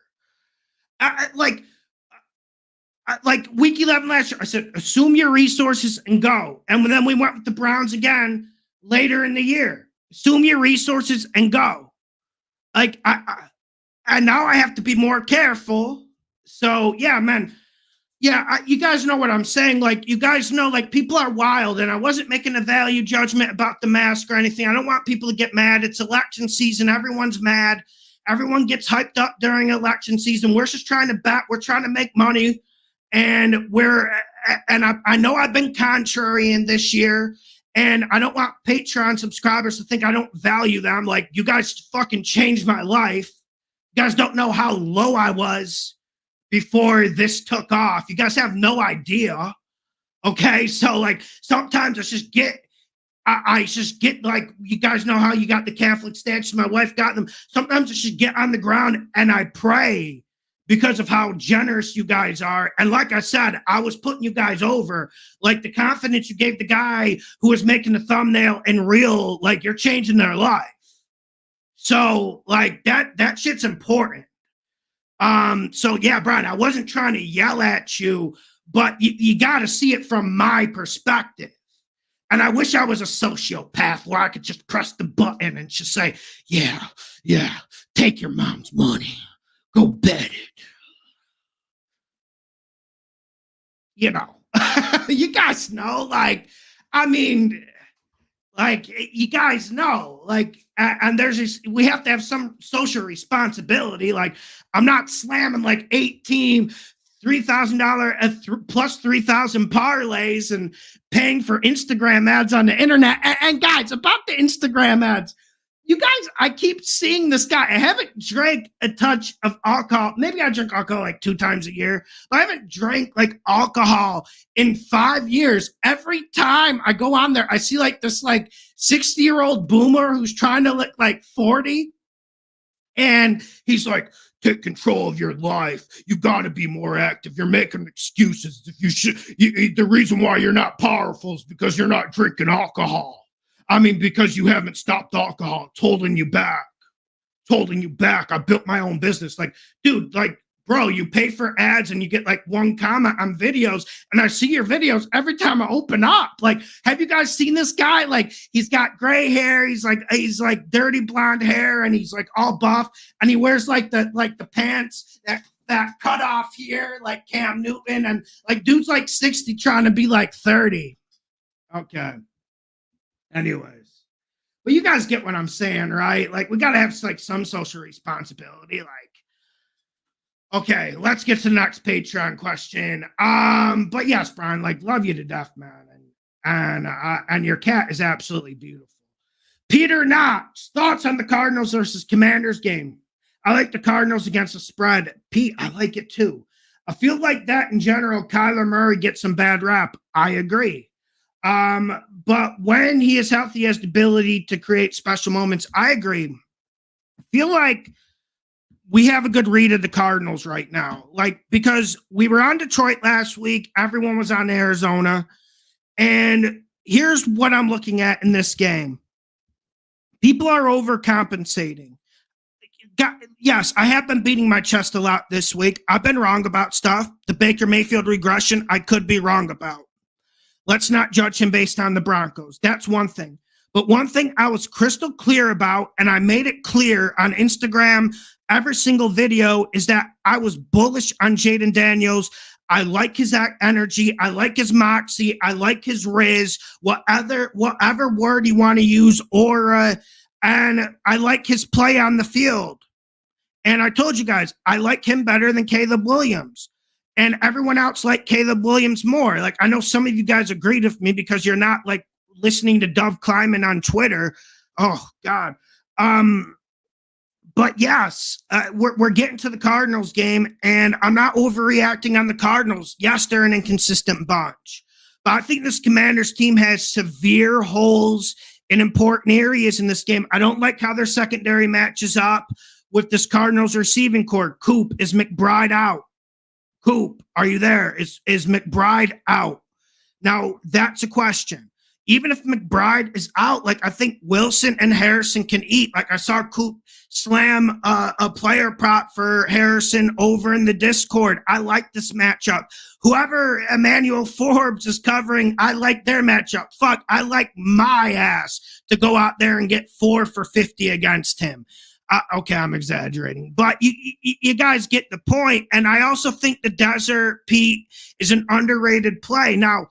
like week 11 last year, I said, assume your resources and go. And then we went with the Browns again later in the year. Assume your resources and go. Like, and now I have to be more careful. So, yeah, man. Yeah, you guys know what I'm saying. Like, you guys know, like, people are wild, and I wasn't making a value judgment about the mask or anything. I don't want people to get mad. It's election season. Everyone's mad. Everyone gets hyped up during election season. We're just trying to bet. We're trying to make money. And I know I've been contrarian this year, and I don't want Patreon subscribers to think I don't value them. Like, you guys fucking changed my life. You guys don't know how low I was before this took off. You guys have no idea. Okay, so like sometimes I just get like, you guys know how you got the Catholic stance. My wife got them. Sometimes I should get on the ground and I pray because of how generous you guys are. And like I said, I was putting you guys over. Like the confidence you gave the guy who was making the thumbnail and reel, like you're changing their life. So like that shit's important. So yeah, Brian, I wasn't trying to yell at you, but you got to see it from my perspective. And I wish I was a sociopath where I could just press the button and just say, yeah, take your mom's money. Go bet it. You know, you guys know, like, I mean, like, you guys know, like, and there's this, we have to have some social responsibility. Like, I'm not slamming like 18 $3,000 plus 3,000 parlays and paying for Instagram ads on the internet. And guys, about the Instagram ads, you guys, I keep seeing this guy. I haven't drank a touch of alcohol. Maybe I drink alcohol like 2 times a year, but I haven't drank like alcohol in 5 years. Every time I go on there, I see like this like 60-year-old boomer who's trying to look like 40. And he's like, take control of your life. You got to be more active. You're making excuses. If you should, the reason why you're not powerful is because you're not drinking alcohol. I mean, because you haven't stopped alcohol. It's holding you back. It's holding you back. I built my own business. Like, dude, like, bro, you pay for ads and you get like 1 comment on videos. And I see your videos every time I open up. Like, have you guys seen this guy? Like, he's got gray hair. He's like dirty blonde hair, and he's like all buff. And he wears like the pants that cut off here, like Cam Newton. And like, dude's like 60 trying to be like 30. Okay. Anyways, but you guys get what I'm saying, right? Like, we got to have like some social responsibility. Like, okay, let's get to the next Patreon question. But yes, Brian, like, love you to death, man. And your cat is absolutely beautiful. Peter Knotts, thoughts on the Cardinals versus Commanders game? I like the Cardinals against the spread. Pete, I like it too. I feel like that in general, Kyler Murray gets some bad rap. I agree. But when he is healthy, he has the ability to create special moments. I agree. I feel like we have a good read of the Cardinals right now. Like, because we were on Detroit last week. Everyone was on Arizona. And here's what I'm looking at in this game. People are overcompensating. Yes, I have been beating my chest a lot this week. I've been wrong about stuff. The Baker Mayfield regression, I could be wrong about. Let's not judge him based on the Broncos. That's one thing. But one thing I was crystal clear about, and I made it clear on Instagram, every single video, is that I was bullish on Jaden Daniels. I like his energy. I like his moxie. I like his riz, whatever word you want to use, aura, and I like his play on the field. And I told you guys, I like him better than Caleb Williams. And everyone else liked Caleb Williams more. Like, I know some of you guys agreed with me because you're not like listening to Dove Kleiman on Twitter. Oh God. But yes, we're getting to the Cardinals game, and I'm not overreacting on the Cardinals. Yes, they're an inconsistent bunch, but I think this Commanders team has severe holes in important areas in this game. I don't like how their secondary matches up with this Cardinals receiving corps. Coop, is McBride out? Coop, are you there? Is McBride out? Now, that's a question. even if McBride is out, like I think Wilson and Harrison can eat. Like I saw Coop slam a player prop for Harrison over in the Discord. I like this matchup. Whoever Emmanuel Forbes is covering, I like their matchup. Fuck, I like my ass to go out there and get 4 for 50 against him. Okay, I'm exaggerating, but you guys get the point. And I also think the desert, Pete, is an underrated play. Now,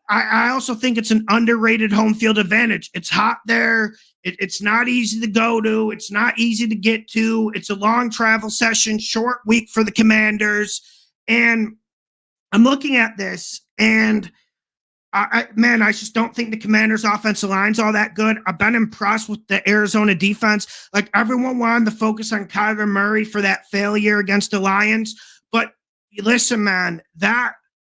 I also think it's an underrated home field advantage. It's hot there. It's not easy to go to. It's not easy to get to. It's a long travel session, short week for the Commanders. And I'm looking at this, and I just don't think the Commanders' offensive line's all that good. I've been impressed with the Arizona defense. Like, everyone wanted to focus on Kyler Murray for that failure against the Lions. But listen, man, that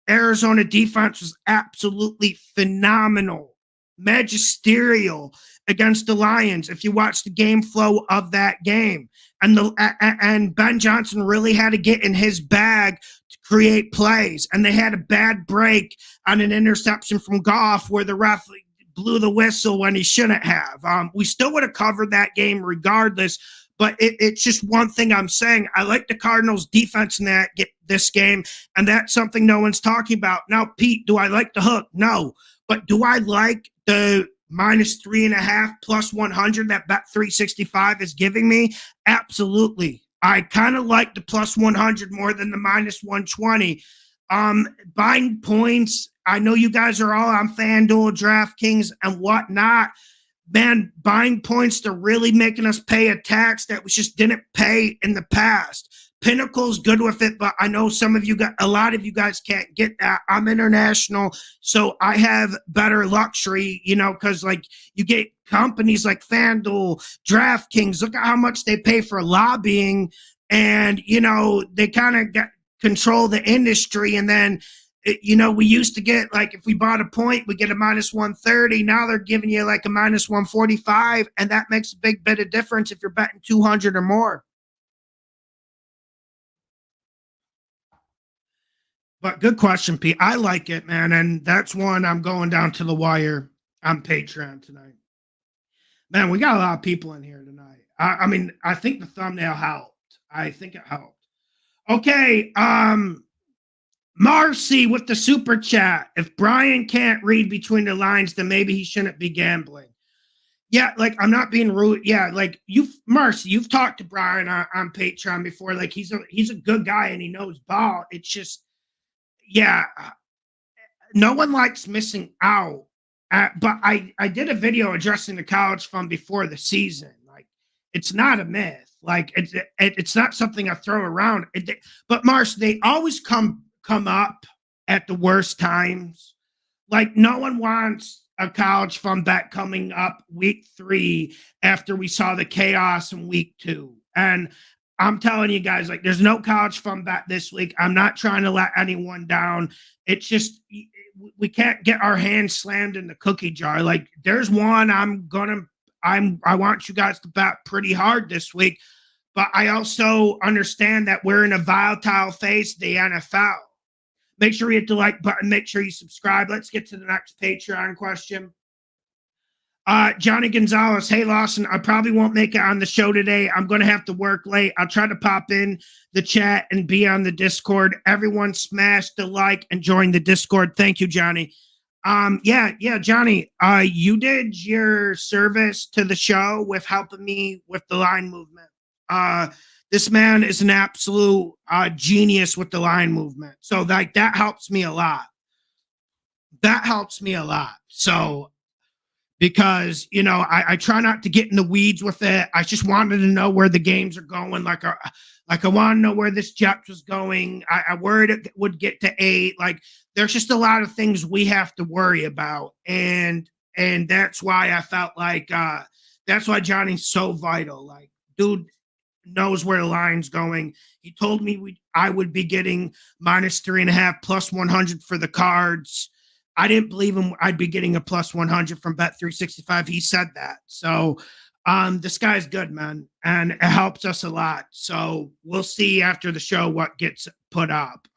Arizona defense was absolutely phenomenal, magisterial against the Lions. If you watch the game flow of that game, and Ben Johnson really had to get in his bag to create plays, and they had a bad break on an interception from Goff where the ref blew the whistle when he shouldn't have. We still would have covered that game regardless. But it's just one thing I'm saying. I like the Cardinals' defense in this game, and that's something no one's talking about. Now, Pete, do I like the hook? No. But do I like the -3.5 plus 100 that Bet365 is giving me? Absolutely. I kind of like the plus 100 more than the -120. Buying points, I know you guys are all on FanDuel, DraftKings, and whatnot. Man, buying points, they're really making us pay a tax that we just didn't pay in the past. Pinnacle's good with it, but I know a lot of you guys can't get that. I'm international, so I have better luxury, because like you get companies like FanDuel, DraftKings, look at how much they pay for lobbying, and they kind of control the industry. And then we used to get, like, if we bought a point, we get a -130. Now they're giving you like a -145, and that makes a big bit of difference if you're betting 200 or more. But good question, Pete. I like it, man, and that's one I'm going down to the wire on Patreon tonight. Man, we got a lot of people in here tonight. I mean, I think the thumbnail helped. I think it helped. Okay, Marcy with the super chat. If Brian can't read between the lines, then maybe he shouldn't be gambling. Yeah, like, I'm not being rude. Yeah, like, Marcy, you've talked to Brian on Patreon before. Like, he's a good guy and he knows ball. It's just, yeah, no one likes missing out. But I did a video addressing the college fund before the season. Like, it's not a myth. Like, it's not something I throw around. But Marcy, they always come up at the worst times. Like, no one wants a college fund bet coming up week 3 after we saw the chaos in week 2. And I'm telling you guys, like, there's no college fund bet this week. I'm not trying to let anyone down. It's just we can't get our hands slammed in the cookie jar. Like, there's one I want you guys to bet pretty hard this week. But I also understand that we're in a volatile phase of the NFL. Make sure you hit the like button. Make sure you subscribe. Let's get to the next Patreon question. Johnny Gonzalez. Hey, Lawson, I probably won't make it on the show today. I'm going to have to work late. I'll try to pop in the chat and be on the Discord. Everyone smash the like and join the Discord. Thank you, Johnny. Yeah, Johnny, you did your service to the show with helping me with the line movement. This man is an absolute genius with the line movement. So like that helps me a lot. So because, I try not to get in the weeds with it. I just wanted to know where the games are going. Like I want to know where this Jets was going. I worried it would get to 8. Like, there's just a lot of things we have to worry about. And that's why I felt like that's why Johnny's so vital. Like, dude knows where the line's going. He told me I would be getting -3.5 plus 100 for the Cards. I didn't believe him. I'd be getting a plus 100 from Bet365. He said that. So this guy's good, man. And it helps us a lot. So we'll see after the show what gets put up.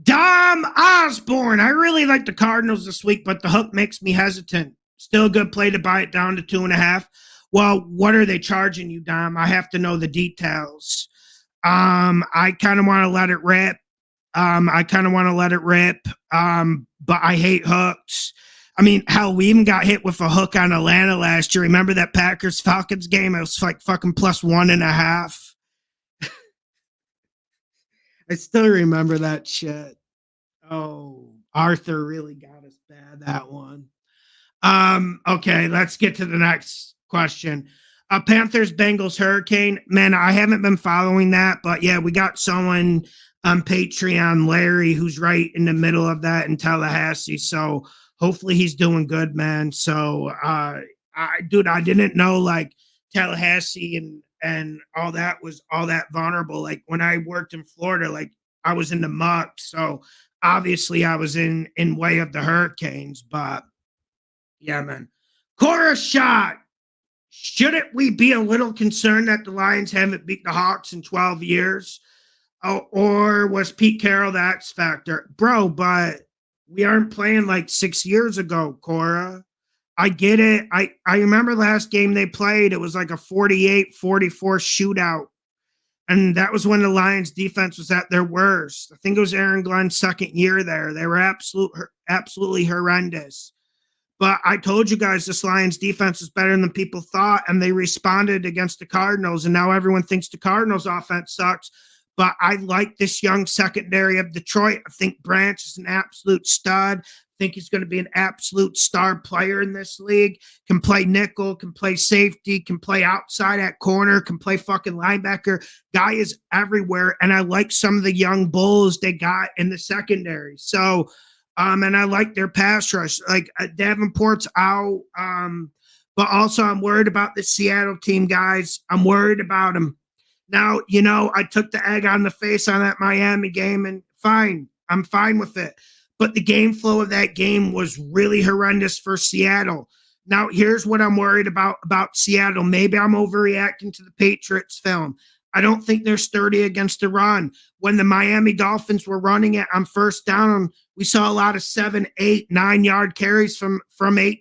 Dom Osborne. I really like the Cardinals this week, but the hook makes me hesitant. Still a good play to buy it down to 2.5. Well, what are they charging you, Dom? I have to know the details. I kind of want to let it rip. But I hate hooks. I mean, hell, we even got hit with a hook on Atlanta last year. Remember that Packers Falcons game? It was like fucking plus 1.5. I still remember that shit. Oh, Arthur really got us bad that one. Okay, let's get to the next question. Panthers Bengals Hurricane. Man, I haven't been following that, but yeah, we got someone on Patreon, Larry, who's right in the middle of that in Tallahassee. So hopefully he's doing good, man. So I didn't know like Tallahassee and all that was all that vulnerable. Like when I worked in Florida, like I was in the muck. So obviously I was in way of the hurricanes, but yeah, man. Cora shot. Shouldn't we be a little concerned that the Lions haven't beat the Hawks in 12 years? Or was Pete Carroll the X factor? Bro, but we aren't playing like 6 years ago, Cora. I get it. I remember last game they played, it was like a 48-44 shootout. And that was when the Lions defense was at their worst. I think it was Aaron Glenn's second year there. They were absolutely horrendous. But I told you guys this Lions defense is better than people thought, and they responded against the Cardinals, and now everyone thinks the Cardinals offense sucks. But I like this young secondary of Detroit. I think Branch is an absolute stud. I think he's going to be an absolute star player in this league. Can play nickel, can play safety, can play outside at corner, can play fucking linebacker. Guy is everywhere, and I like some of the young bulls they got in the secondary. So, and I like their pass rush. Like Davenport's out. But also I'm worried about the Seattle team, guys. I'm worried about them. Now, I took the egg on the face on that Miami game, and fine. I'm fine with it. But the game flow of that game was really horrendous for Seattle. Now, here's what I'm worried about Seattle. Maybe I'm overreacting to the Patriots film. I don't think they're sturdy against the run. When the Miami Dolphins were running it on first down, we saw a lot of 7, 8, 9 yard carries from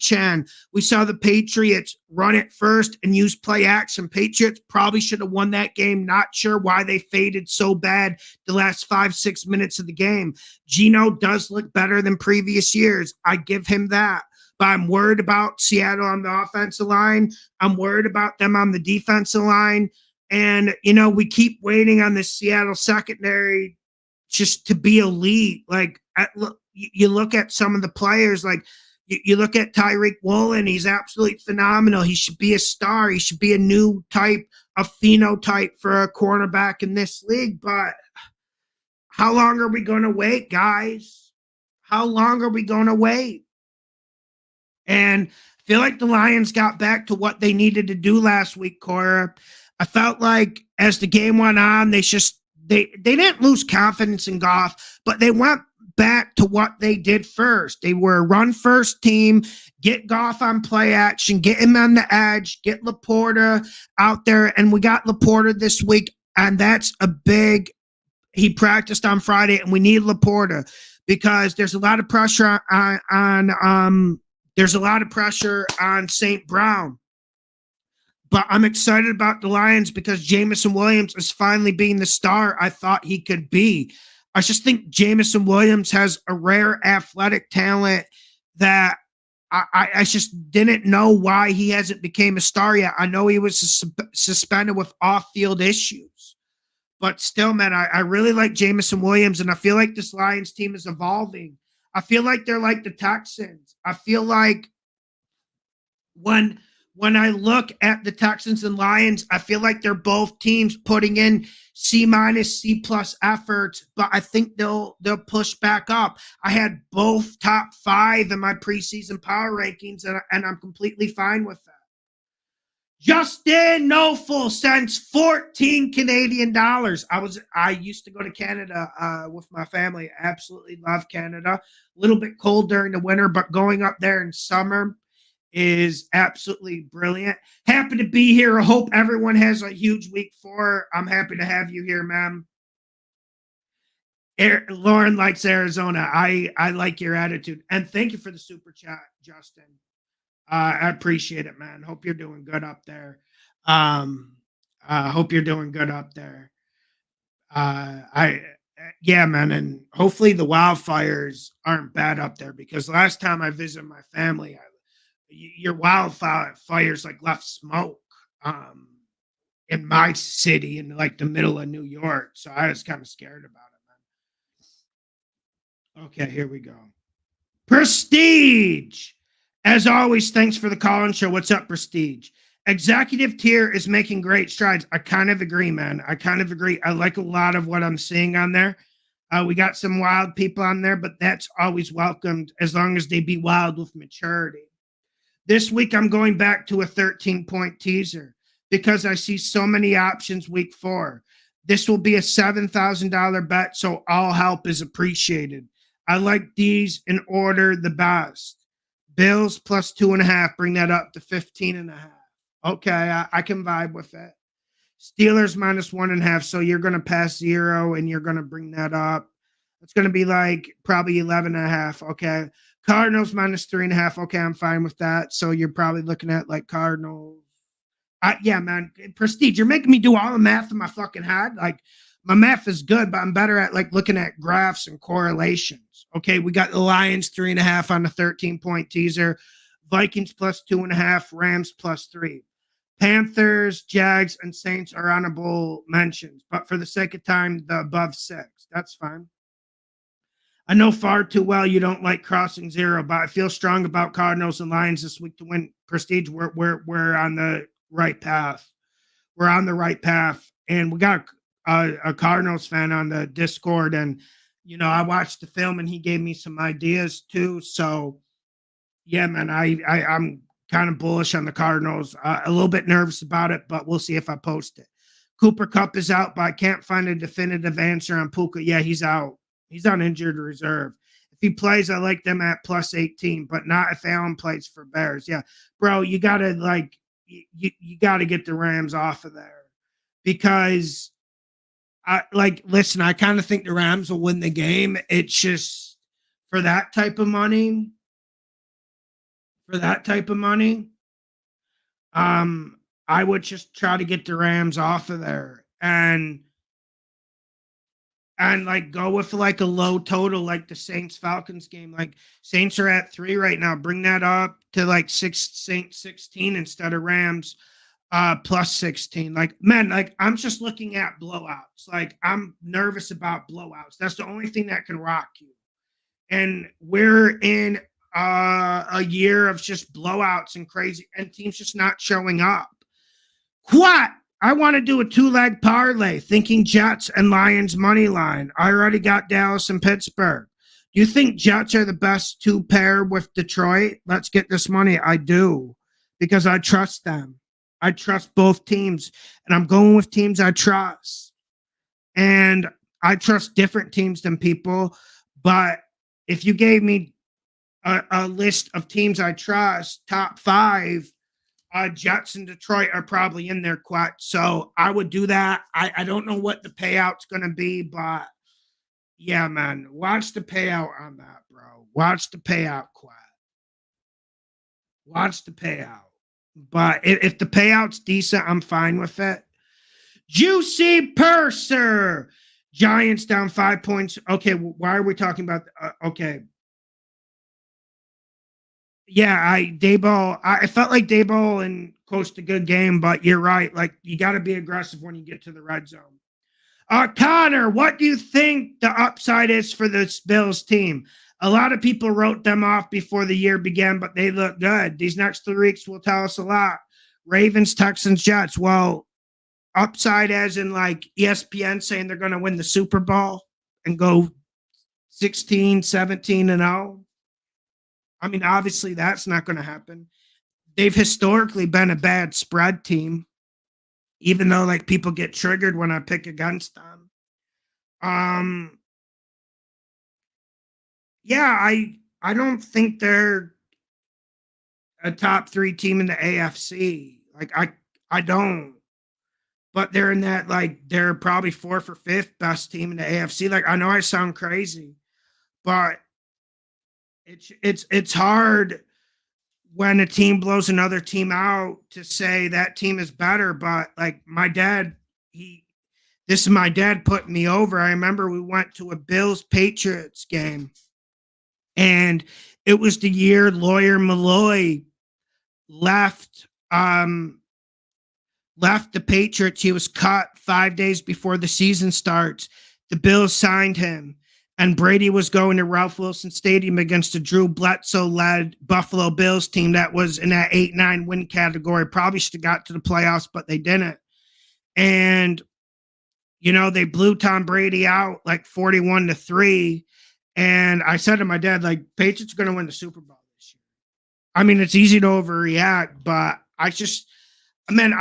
Chan. We saw the Patriots run it first and use play action. Patriots probably should have won that game. Not sure why they faded so bad the last 5-6 minutes of the game. Geno does look better than previous years. I give him that. But I'm worried about Seattle on the offensive line. I'm worried about them on the defensive line. And, we keep waiting on the Seattle secondary just to be elite. Like, you look at some of the players, like you look at Tyreek Woolen, he's absolutely phenomenal. He should be a star. He should be a new type of phenotype for a cornerback in this league. But how long are we going to wait, guys? How long are we going to wait? And I feel like the Lions got back to what they needed to do last week, Cora. I felt like as the game went on, they didn't lose confidence in Goff, but they went back to what they did first. They were a run-first team, get Goff on play action, get him on the edge, get Laporta out there, and we got Laporta this week, and that's a big – he practiced on Friday, and we need Laporta because there's a lot of pressure on St. Brown. But I'm excited about the Lions because Jameson Williams is finally being the star I thought he could be. I just think Jameson Williams has a rare athletic talent that I just didn't know why he hasn't became a star yet. I know he was suspended with off-field issues. But still, man, I really like Jameson Williams, and I feel like this Lions team is evolving. I feel like they're like the Texans. I feel like when I look at the Texans and Lions, I feel like they're both teams putting in C-, C+ efforts, but I think they'll push back up. I had both top 5 in my preseason power rankings, and I'm completely fine with that. Justin Noful sends 14 Canadian dollars. I used to go to Canada with my family. I absolutely love Canada. A little bit cold during the winter, but going up there in summer is absolutely brilliant. Happy to be here. I hope everyone has a huge week 4. I'm happy to have you here, ma'am. Lauren likes Arizona. I like your attitude. And thank you for the super chat, Justin. I appreciate it, man. Hope you're doing good up there. Hope you're doing good up there. Yeah, man, and hopefully the wildfires aren't bad up there because last time I visited my family, your wildfires like left smoke in my city in like the middle of New York, so I was kind of scared about it, man. Okay, here we go. Prestige. As always, thanks for the call and show. What's up, Prestige? Executive tier is making great strides. I kind of agree, man. I kind of agree. I like a lot of what I'm seeing on there. We got some wild people on there, but that's always welcomed as long as they be wild with maturity. This week, I'm going back to a 13-point teaser because I see so many options week 4. This will be a $7,000 bet, so all help is appreciated. I like these in order the best. Bills plus 2.5, bring that up to 15.5. Okay, I can vibe with it. Steelers minus 1.5, so you're going to pass 0 and you're going to bring that up. It's going to be like probably 11.5. Okay. Cardinals minus 3.5. Okay, I'm fine with that. So you're probably looking at like Cardinals. Yeah, man. Prestige, you're making me do all the math in my fucking head. Like my math is good, but I'm better at like looking at graphs and correlations. Okay, we got the Lions 3.5 on the 13-point teaser. Vikings plus 2.5. Rams plus 3. Panthers, Jags, and Saints are honorable mentions, but for the sake of time, the above 6. That's fine. I know far too well you don't like crossing 0, but I feel strong about Cardinals and Lions this week to win. Prestige. We're on the right path. We're on the right path, and we got a Cardinals fan on the Discord, and I watched the film, and he gave me some ideas too. So, yeah, man, I'm kind of bullish on the Cardinals. A little bit nervous about it, but we'll see if I post it. Cooper Kupp is out, but I can't find a definitive answer on Puka. Yeah, he's out. He's on injured reserve. If he plays, I like them at plus 18, but not if Allen plays for Bears. Yeah, bro, you gotta you gotta get the Rams off of there because listen, I kind of think the Rams will win the game. It's just for that type of money. I would just try to get the Rams off of there and like go with like a low total, like the Saints Falcons game. Like Saints are at 3 right now. Bring that up to like 16 instead of Rams plus 16. Like, man, like I'm just looking at blowouts. Like I'm nervous about blowouts. That's the only thing that can rock you. And we're in a year of just blowouts and crazy, and teams just not showing up. What? I want to do a 2-leg parlay, thinking Jets and Lions money line. I already got Dallas and Pittsburgh. Do you think Jets are the best to pair with Detroit? Let's get this money. I do, because I trust them. I trust both teams, and I'm going with teams I trust. And I trust different teams than people, but if you gave me a list of teams I trust, top 5, Jets and Detroit are probably in there, Quat. So I would do that. I don't know what the payout's going to be, but yeah, man, watch the payout on that, bro. Watch the payout, Quat. Watch the payout. But if the payout's decent, I'm fine with it. Juicy Purser. Giants down 5 points. Okay, why are we talking about? Okay. Yeah, I felt like Dayball and coached a good game, but you're right. Like, you got to be aggressive when you get to the red zone. Connor, what do you think the upside is for this Bills team? A lot of people wrote them off before the year began, but they look good. These next 3 weeks will tell us a lot. Ravens, Texans, Jets. Well, upside as in like ESPN saying they're going to win the Super Bowl and go 16, 17 and 0. I mean, obviously that's not going to happen. They've historically been a bad spread team, even though like people get triggered when I pick against them. Yeah, I don't think they're a top 3 team in the AFC. Like I don't. but they're in that, like, they're probably fourth or fifth best team in the AFC. Like, I know I sound crazy, but it's hard when a team blows another team out to say that team is better. But like my dad, he this is my dad putting me over. I remember we went to a Bills Patriots game, and it was the year Lawyer Malloy left left the Patriots. He was cut 5 days before the season starts. The Bills signed him, and Brady was going to Ralph Wilson Stadium against the Drew Bledsoe-led Buffalo Bills team that was in that 8-9 win category. Probably should have got to the playoffs, but they didn't. And, they blew Tom Brady out like 41-3. And I said to my dad, like, Patriots are going to win the Super Bowl this year. I mean, it's easy to overreact, but I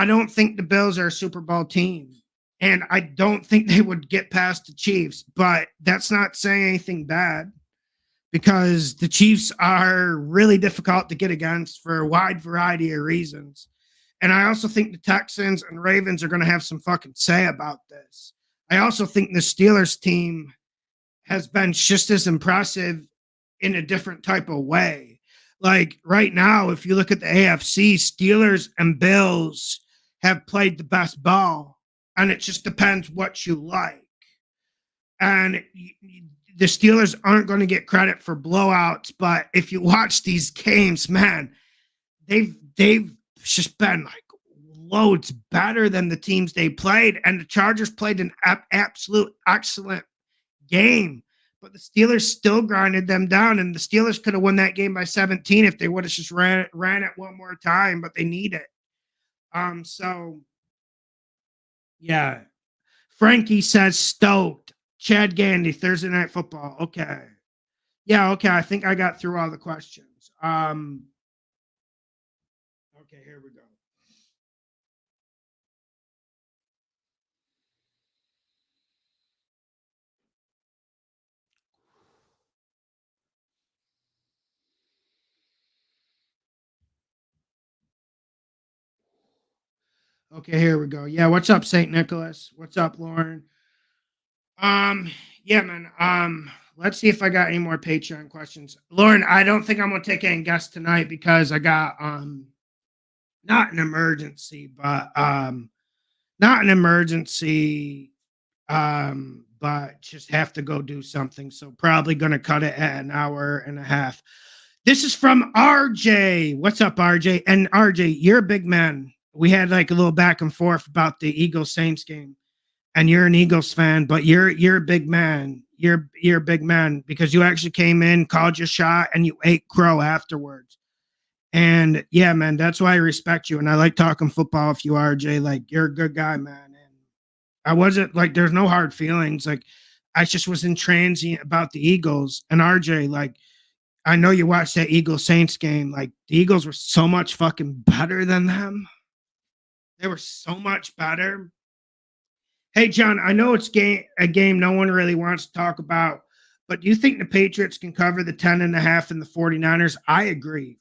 don't think the Bills are a Super Bowl team. And I don't think they would get past the Chiefs. But that's not saying anything bad, because the Chiefs are really difficult to get against for a wide variety of reasons. And I also think the Texans and Ravens are going to have some fucking say about this. I also think the Steelers team has been just as impressive in a different type of way. Like right now, if you look at the AFC, Steelers and Bills have played the best ball, and it just depends what you like. And the Steelers aren't going to get credit for blowouts, but if you watch these games, man, they've just been like loads better than the teams they played. And the Chargers played an absolute excellent game, but the Steelers still grinded them down, and the Steelers could have won that game by 17 if they would have just ran it one more time, but they need it. So yeah. Frankie says stoked. Chad Gandy, Thursday Night Football. Okay. Yeah, okay. I think I got through all the questions. Okay, here we go. Okay, here we go. Yeah, what's up, St. Nicholas? What's up, Lauren? Yeah, man. Let's see if I got any more Patreon questions. Lauren, I don't think I'm gonna take any guests tonight because I got not an emergency, but not an emergency, but just have to go do something. So probably gonna cut it at an hour and a half. This is from RJ. What's up, RJ? And RJ, you're a big man. We had like a little back and forth about the Eagles Saints game, and you're an Eagles fan, but you're a big man. You're a big man because you actually came in, called your shot, and you ate crow afterwards. And yeah, man, that's why I respect you. And I like talking football with you, RJ. Like, you're a good guy, man. And I wasn't like, there's no hard feelings. Like, I just was intransient about the Eagles. And RJ, like, I know you watched that Eagles Saints game. Like, the Eagles were so much fucking better than them. They were so much better. Hey, John, I know it's a game no one really wants to talk about, but do you think the Patriots can cover the 10.5 and the 49ers? I agree.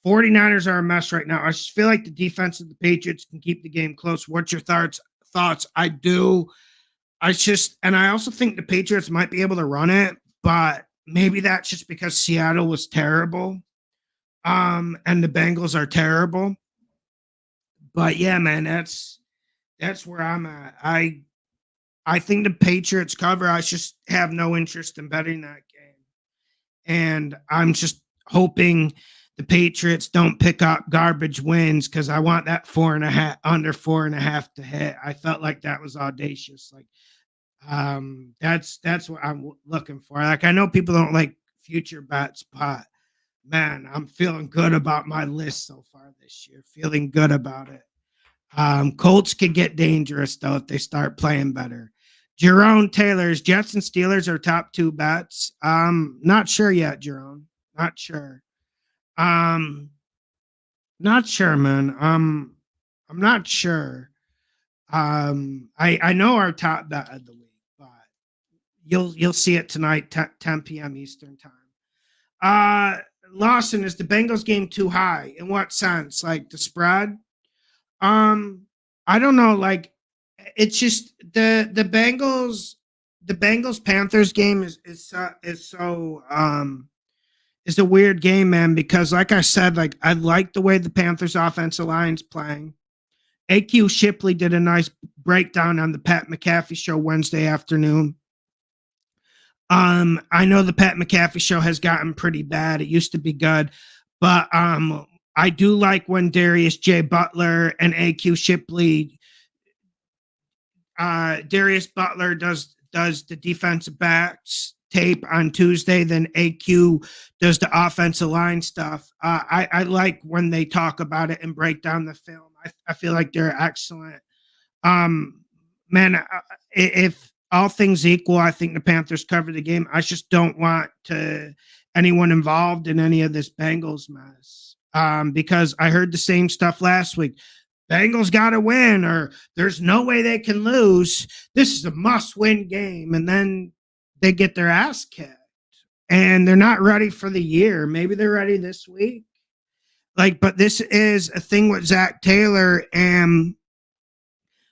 49ers are a mess right now. I just feel like the defense of the Patriots can keep the game close. What's your thoughts? I do. And I also think the Patriots might be able to run it, but maybe that's just because Seattle was terrible. And the Bengals are terrible. But yeah, man, that's where I'm at. I think the Patriots cover. I just have no interest in betting that game. And I'm just hoping the Patriots don't pick up garbage wins, because I want that 4.5 under 4.5 to hit. I felt like that was audacious. Like, that's what I'm looking for. Like, I know people don't like future bets, but man, I'm feeling good about my list so far this year. Feeling good about it. Colts could get dangerous though if they start playing better. Jerome Taylor's Jets and Steelers are top 2 bets. Not sure yet, Jerome. Not sure. Not sure, man. I'm not sure. I know our top bet of the week, but you'll see it tonight, 10 p.m. Eastern time. Lawson, is the Bengals game too high? In what sense? Like the spread? I don't know. Like, it's just the Bengals Panthers game is a weird game, man, because like I said, like I like the way the Panthers offensive line's playing. AQ Shipley did a nice breakdown on the Pat McAfee show Wednesday afternoon. I know the Pat McAfee show has gotten pretty bad. It used to be good, but I do like when Darius J. Butler and AQ Shipley, Darius Butler does the defensive backs tape on Tuesday, then AQ does the offensive line stuff. I like when they talk about it and break down the film. I feel like they're excellent. Man, if all things equal, I think the Panthers cover the game. I just don't want anyone involved in any of this Bengals mess, because I heard the same stuff last week. Bengals got to win, or there's no way they can lose. This is a must-win game, and then they get their ass kicked, and they're not ready for the year. Maybe they're ready this week. But this is a thing with Zach Taylor, and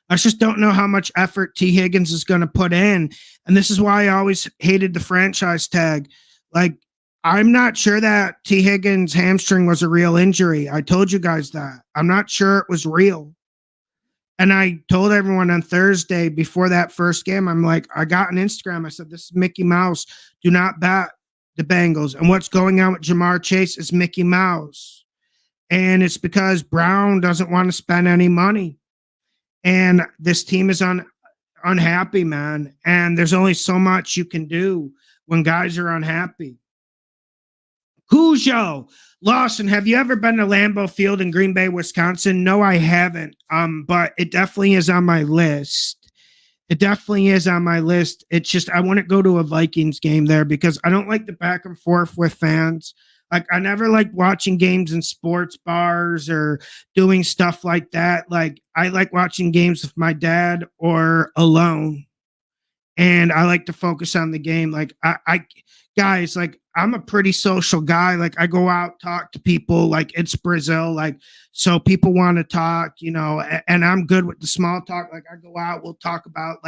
I just don't know how much effort T. Higgins is going to put in. And this is why I always hated the franchise tag. I'm not sure that T. Higgins' hamstring was a real injury. I told you guys that. I'm not sure it was real. And I told everyone on Thursday before that first game, I'm like, I got on Instagram. I said, this is Mickey Mouse. Do not bet the Bengals. And what's going on with Jamar Chase is Mickey Mouse. And it's because Brown doesn't want to spend any money. And this team is unhappy, man. And there's only so much you can do when guys are unhappy. Cujo, Lawson, have you ever been to Lambeau Field in Green Bay, Wisconsin? No, I haven't. But it definitely is on my list. It definitely is on my list. It's just I wouldn't go to a Vikings game there because I don't like the back and forth with fans. I never like watching games in sports bars or doing stuff like that. I like watching games with my dad or alone. And I like to focus on the game. Guys, I'm a pretty social guy. I go out, talk to people. It's Brazil. So people want to talk, and I'm good with the small talk. I go out, we'll talk about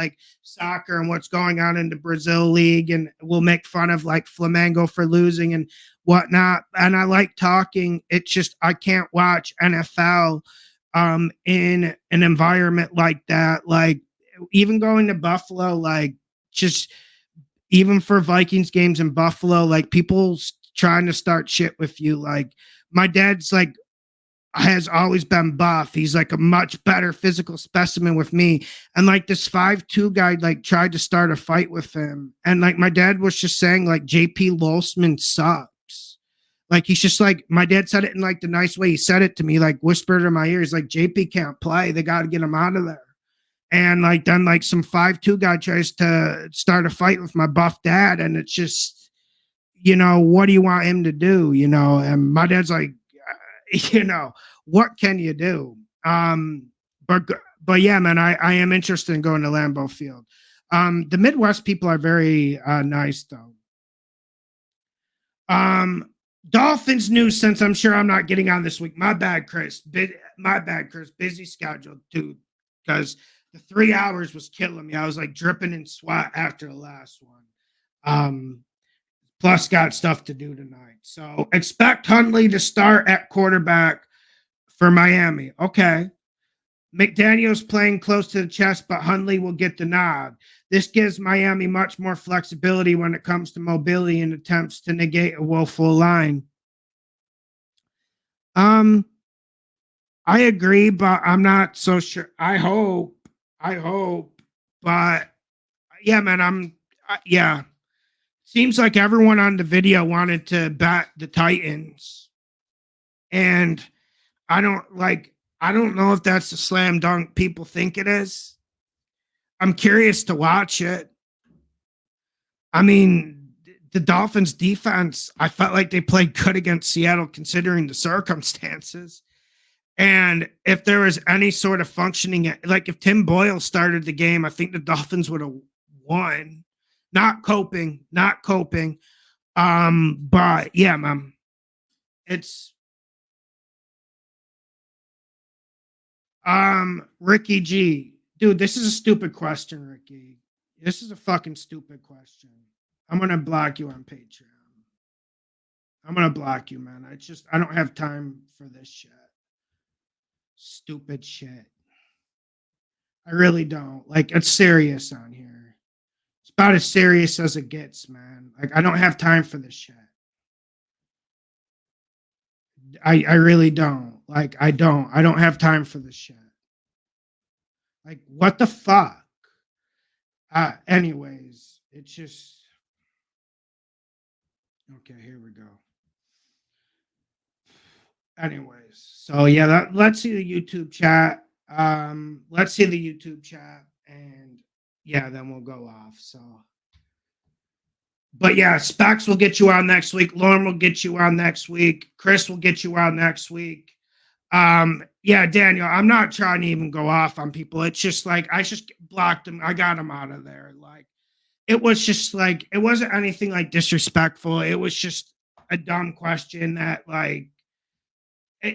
soccer and what's going on in the Brazil league. And we'll make fun of Flamengo for losing and whatnot. And I like talking. It's just, I can't watch NFL in an environment like that. Even going to Buffalo, just even for Vikings games in Buffalo, people trying to start shit with you. My dad's has always been buff. He's a much better physical specimen with me. And this 5'2" guy tried to start a fight with him. And my dad was just saying JP Losman sucks. He's just my dad said it in the nice way he said it to me, whispered in my ears, JP can't play. They got to get him out of there. And then some 5'2" guy tries to start a fight with my buff dad. And it's just, what do you want him to do? And my dad's what can you do? But yeah, man, I am interested in going to Lambeau Field. The Midwest people are very nice though. Dolphins news, since I'm sure I'm not getting on this week. My bad, Chris. Busy schedule, dude. Because the 3 hours was killing me. I was dripping in sweat after the last one. Plus got stuff to do tonight. So expect Hundley to start at quarterback for Miami. Okay. McDaniel's playing close to the chest, but Hundley will get the nod. This gives Miami much more flexibility when it comes to mobility and attempts to negate a woeful line. I agree, but I'm not so sure. I hope, but yeah, man, yeah. Seems like everyone on the video wanted to bat the Titans, and I don't know if that's the slam dunk people think it is. I'm curious to watch it. I mean, the Dolphins defense, I felt like they played good against Seattle considering the circumstances. And if there was any sort of functioning, if Tim Boyle started the game, I think the Dolphins would have won. Not coping. But yeah, man, it's Ricky G. Dude, this is a stupid question, Ricky. This is a fucking stupid question. I'm gonna block you on Patreon. I'm gonna block you, man. I don't have time for this shit. Stupid shit. I really don't. Like, it's serious on here. It's about as serious as it gets, man. Like, I don't have time for this shit. I really don't. Like, I don't. I don't have time for this shit. Like, what the fuck? Anyways, it's just okay. Here we go. Anyways, so yeah, let's see the YouTube chat. Let's see the YouTube chat, and yeah, then we'll go off. So, but yeah, Specs will get you on next week. Lauren will get you on next week. Chris will get you on next week. Yeah, Daniel, I'm not trying to even go off on people. It's just like I just blocked them. I got them out of there. Like it was just like it wasn't anything like disrespectful. It was just a dumb question that like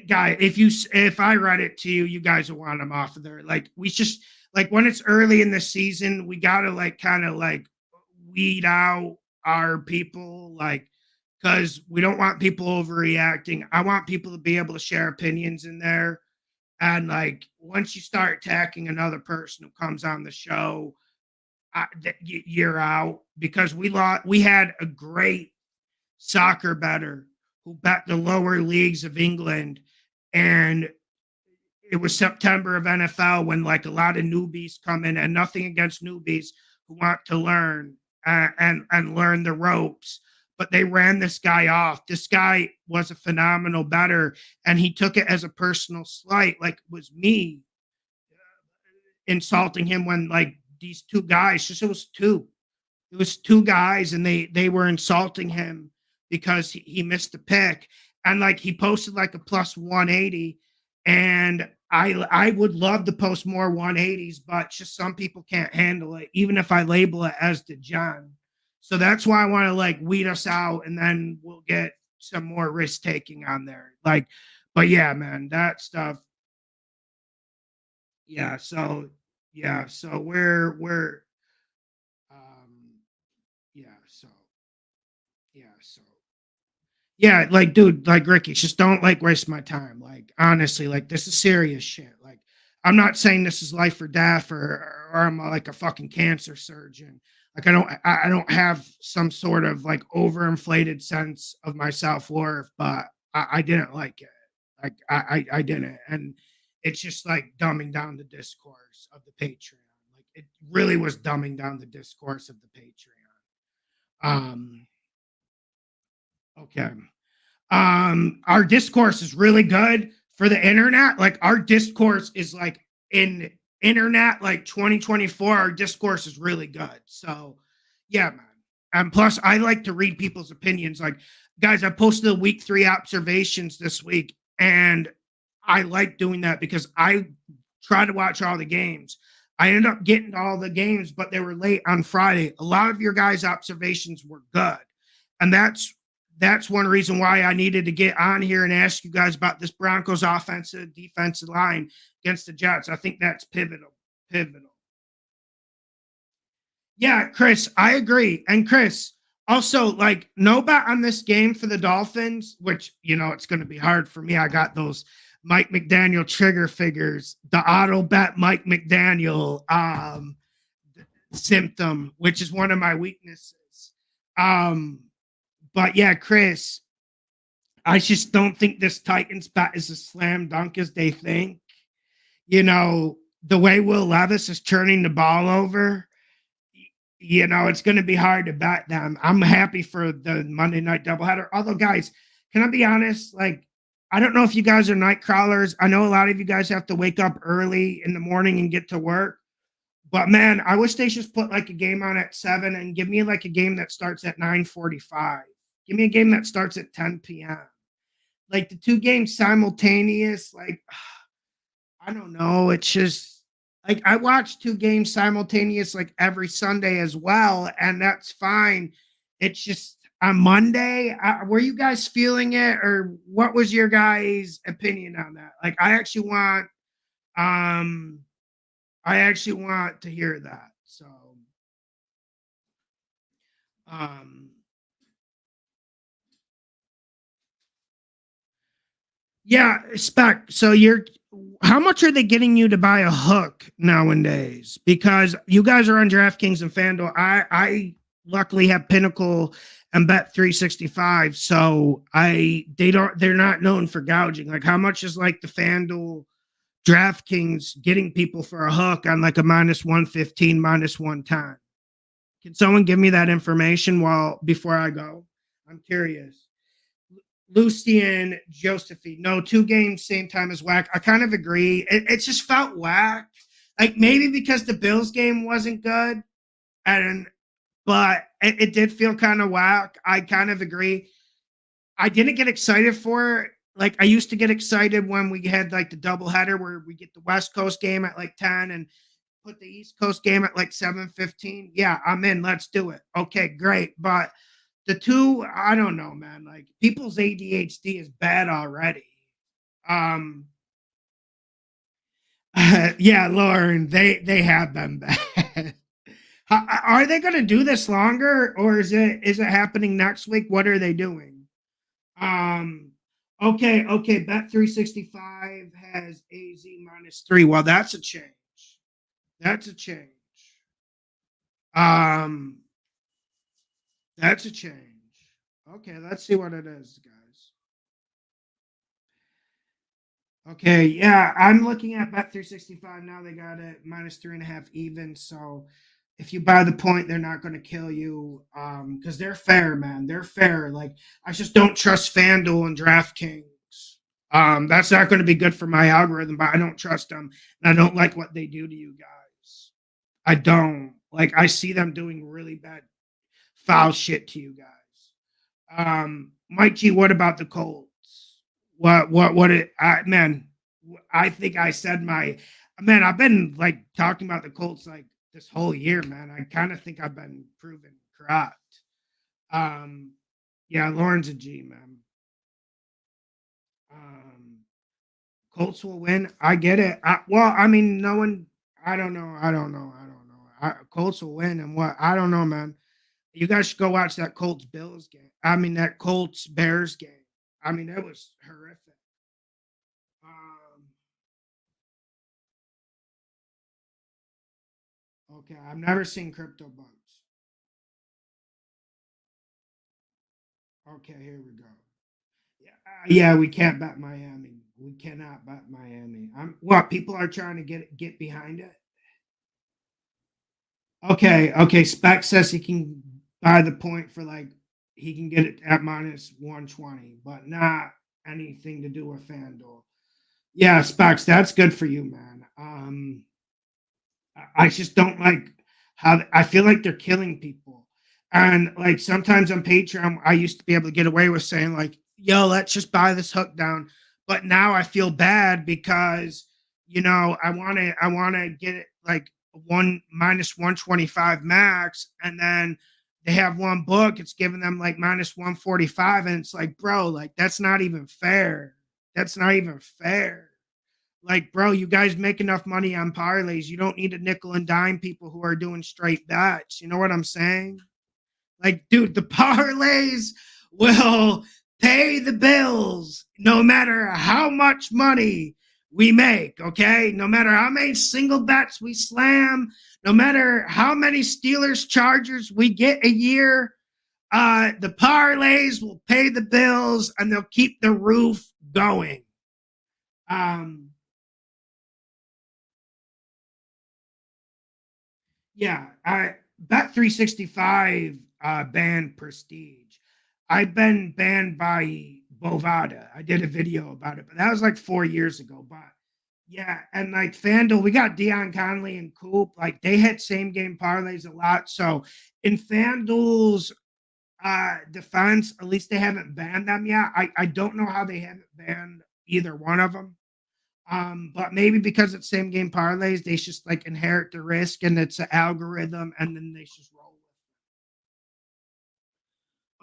guy, if I read it to you, you guys will want them off of there. Like we just like when it's early in the season, we gotta like kind of like weed out our people, like because we don't want people overreacting. I want people to be able to share opinions in there. And like once you start attacking another person who comes on the show, you're out because we lost. We had a great soccer bettor who bet the lower leagues of England, and it was September of NFL when like a lot of newbies come in, and nothing against newbies who want to learn and learn the ropes. But they ran this guy off. This guy was a phenomenal bettor, and he took it as a personal slight, like it was me insulting him when like these two guys, just it was two guys, and they were insulting him because he missed a pick, and like he posted like a plus 180, and I would love to post more 180s, but just some people can't handle it, even if I label it as the John. So that's why I want to like weed us out, and then we'll get some more risk taking on there. Like, but yeah, man, that stuff. Yeah, so yeah, so we're um yeah, so yeah, so yeah, like dude, like Ricky, just don't like waste my time. Like honestly, like this is serious shit. Like I'm not saying this is life or death or I'm like a fucking cancer surgeon. Like I don't have some sort of like overinflated sense of my self-worth, but I didn't like it. Like I didn't. And it's just like dumbing down the discourse of the Patreon. Like it really was dumbing down the discourse of the Patreon. Okay. Our discourse is really good for the internet. Like our discourse is like in internet, like 2024, our discourse is really good. So yeah, man. And plus I like to read people's opinions. Like guys, I posted the week 3 observations this week, and I like doing that because I try to watch all the games. I ended up getting to all the games, but they were late on Friday. A lot of your guys' observations were good. And that's one reason why I needed to get on here and ask you guys about this Broncos offensive defensive line against the Jets. I think that's pivotal. Pivotal. Yeah, Chris, I agree. And Chris, also like no bet on this game for the Dolphins, which you know it's going to be hard for me. I got those Mike McDaniel trigger figures, the auto bet Mike McDaniel symptom, which is one of my weaknesses. But yeah, Chris, I just don't think this Titans bet is a slam dunk as they think. You know, the way Will Levis is turning the ball over, you know, it's going to be hard to bet them. I'm happy for the Monday night doubleheader. Although, guys, can I be honest? Like, I don't know if you guys are night crawlers. I know a lot of you guys have to wake up early in the morning and get to work. But man, I wish they just put like a game on at 7 and give me like a game that starts at 9:45. Give me a game that starts at 10 p.m. Like the two games simultaneous, like I don't know. It's just like I watch two games simultaneous like every Sunday as well, and that's fine. It's just on Monday. Were you guys feeling it, or what was your guys' opinion on that? Like, I actually want I actually want to hear that. So, um, yeah, spec. So how much are they getting you to buy a hook nowadays? Because you guys are on DraftKings and FanDuel. I luckily have Pinnacle and Bet 365, so they're not known for gouging. Like, how much is like the FanDuel DraftKings getting people for a hook on like a minus 115, minus 110? Can someone give me that information before I go? I'm curious. Lucian Josephine. No, 2 games, same time as whack. I kind of agree. It just felt whack. Like maybe because the Bills game wasn't good, and but it did feel kind of whack. I kind of agree. I didn't get excited for it. Like I used to get excited when we had like the doubleheader where we get the West Coast game at like 10 and put the East Coast game at like 7:15. Yeah, I'm in. Let's do it. Okay, great. But the two, I don't know, man. Like people's ADHD is bad already. Um, yeah, Lauren, they have been bad. Are they going to do this longer, or is it happening next week? What are they doing? Um, okay. Bet 365 has AZ -3. Well, that's a change. That's a change. Um, that's a change. Okay, let's see what it is, guys. Okay, yeah, I'm looking at Bet 365 now. They got it -3.5 even. So if you buy the point, they're not going to kill you. Because they're fair, man. They're fair. Like I just don't trust FanDuel and DraftKings. That's not going to be good for my algorithm, but I don't trust them, and I don't like what they do to you guys. I don't like. I see them doing really bad, foul shit to you guys. Mike G, what about the Colts? Man, I think I said man, I've been like talking about the Colts like this whole year, man. I kind of think I've been proven correct. Um, yeah, Lauren's a G, man. Um, Colts will win. I get it. I mean, no one, I don't know. Colts will win. And what? I don't know, man. You guys should go watch that Colts Bills game. I mean, that Colts Bears game. I mean, it was horrific. Um, okay, I've never seen crypto bugs. Okay, here we go. Yeah, we can't bet Miami. We cannot bet Miami. What people are trying to get behind it. Okay. Spec says he can buy the point for like he can get it at -120, but not anything to do with FanDuel. Yeah, Specs, that's good for you, man. I just don't like how I feel like they're killing people. And like sometimes on Patreon, I used to be able to get away with saying, like, yo, let's just buy this hook down. But now I feel bad because, I wanna get it like one -125 max, and then they have one book, it's giving them like -145, and it's like, bro, like that's not even fair. That's not even fair. Like, bro, you guys make enough money on parlays. You don't need to nickel and dime people who are doing straight bets. You know what I'm saying? Like, dude, the parlays will pay the bills no matter how much money we make, okay? No matter how many single bets we slam, no matter how many Steelers Chargers we get a year, the parlays will pay the bills and they'll keep the roof going. Um, Yeah, I Bet 365 banned Prestige. I've been banned by Bovada. I did a video about it, but that was like 4 years ago. But yeah, and like FanDuel, we got Dion Conley and Coop. Like they hit same game parlays a lot. So in FanDuel's defense, at least they haven't banned them yet. I don't know how they haven't banned either one of them. But maybe because it's same game parlays, they just like inherit the risk and it's an algorithm and then they just roll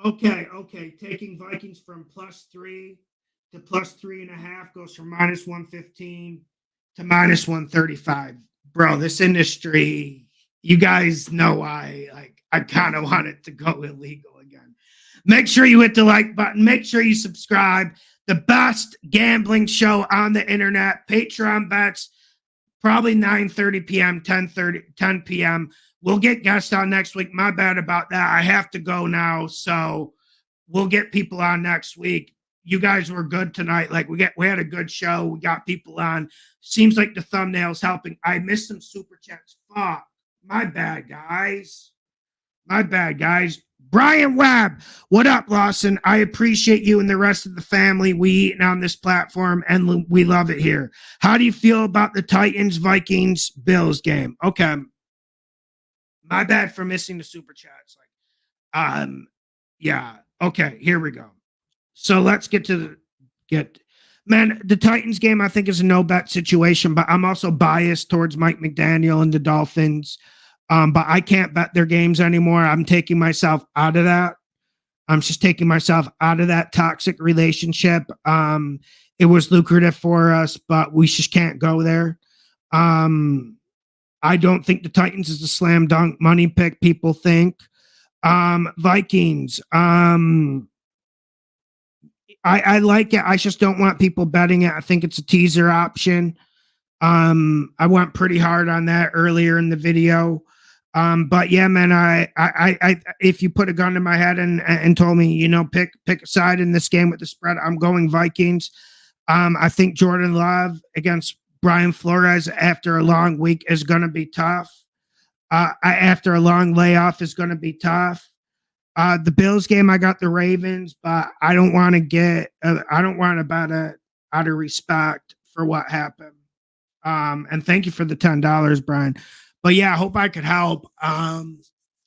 with it. Okay. Taking Vikings from +3 to +3.5 goes from -115. to minus 135. Bro, this industry, you guys know I kind of want it to go illegal again. Make sure you hit the like button. Make sure you subscribe. The best gambling show on the internet. Patreon bets, probably 9:30 p.m., 10 p.m. We'll get guests on next week. My bad about that. I have to go now, so we'll get people on next week. You guys were good tonight. Like we had a good show. We got people on. Seems like the thumbnail's helping. I missed some super chats. Fuck. My bad, guys. My bad, guys. Brian Webb, what up, Lawson? I appreciate you and the rest of the family. We eating on this platform, and we love it here. How do you feel about the Titans, Vikings, Bills game? Okay. My bad for missing the super chats. Yeah. Okay, here we go. So let's get to the Titans game. I think is a no bet situation, but I'm also biased towards Mike McDaniel and the Dolphins. But I can't bet their games anymore. I'm taking myself out of that. I'm just taking myself out of that toxic relationship. It was lucrative for us, but we just can't go there. I don't think the Titans is a slam dunk money pick people think. Vikings. I like it. I just don't want people betting it. I think it's a teaser option. I went pretty hard on that earlier in the video. But yeah, man, I if you put a gun to my head and told me, pick a side in this game with the spread, I'm going Vikings. I think Jordan Love against Brian Flores after a long week is going to be tough. After a long layoff is going to be tough. The Bills game, I got the Ravens, but I don't want to bet it out of respect for what happened. And thank you for the $10, Brian. But yeah, I hope I could help.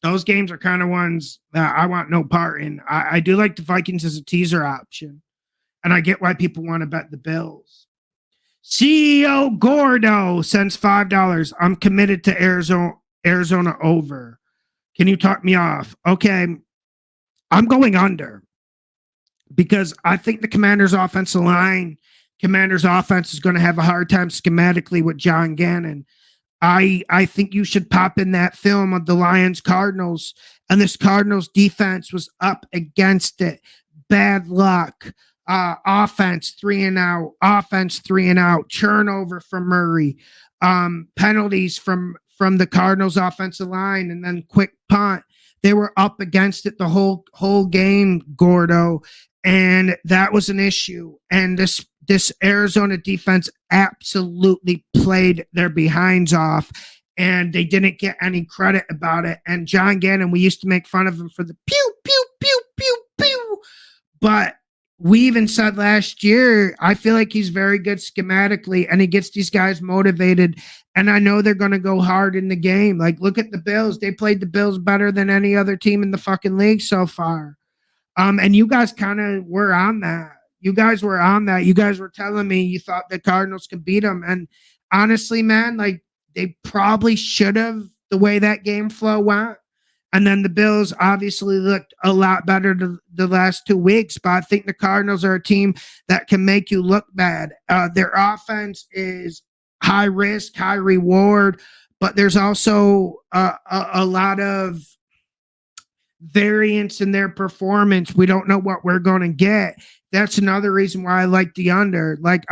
Those games are kind of ones that I want no part in. I do like the Vikings as a teaser option, and I get why people want to bet the Bills. CEO Gordo sends $5. I'm committed to Arizona over. Can you talk me off? Okay. I'm going under because I think the Commanders' offensive line, Commanders' offense is going to have a hard time schematically with John Gannon. I think you should pop in that film of the Lions Cardinals, and this Cardinals defense was up against it. Bad luck. Offense 3-and-out. Offense 3-and-out. Turnover from Murray. Penalties from the Cardinals offensive line, and then quick punt. They were up against it the whole game, Gordo, and that was an issue. And this Arizona defense absolutely played their behinds off, and they didn't get any credit about it. And John Gannon, we used to make fun of him for the pew, pew, pew, pew, pew. But we even said last year, I feel like he's very good schematically, and he gets these guys motivated. And I know they're going to go hard in the game. Like, look at the Bills. They played the Bills better than any other team in the fucking league so far. And you guys kind of were on that. You guys were on that. You guys were telling me you thought the Cardinals could beat them. And honestly, man, like, they probably should have, the way that game flow went. And then the Bills obviously looked a lot better the last 2 weeks. But I think the Cardinals are a team that can make you look bad. Their offense is high risk, high reward, but there's also a lot of variance in their performance. We don't know what we're going to get. That's another reason why I like the under. Like,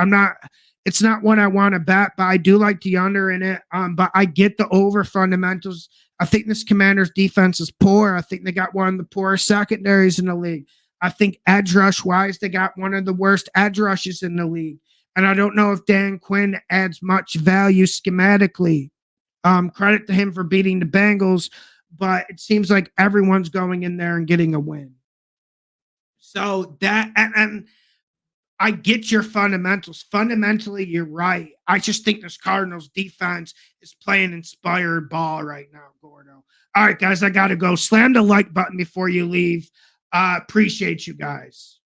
it's not one I want to bet, but I do like the under in it. But I get the over fundamentals. I think this Commanders defense is poor. I think they got one of the poorest secondaries in the league. I think edge rush wise, they got one of the worst edge rushes in the league. And I don't know if Dan Quinn adds much value schematically. Credit to him for beating the Bengals, but it seems like everyone's going in there and getting a win. So that, and I get your fundamentals. Fundamentally, you're right. I just think this Cardinals defense is playing inspired ball right now, Gordo. All right, guys, I got to go. Slam the like button before you leave. Appreciate you guys.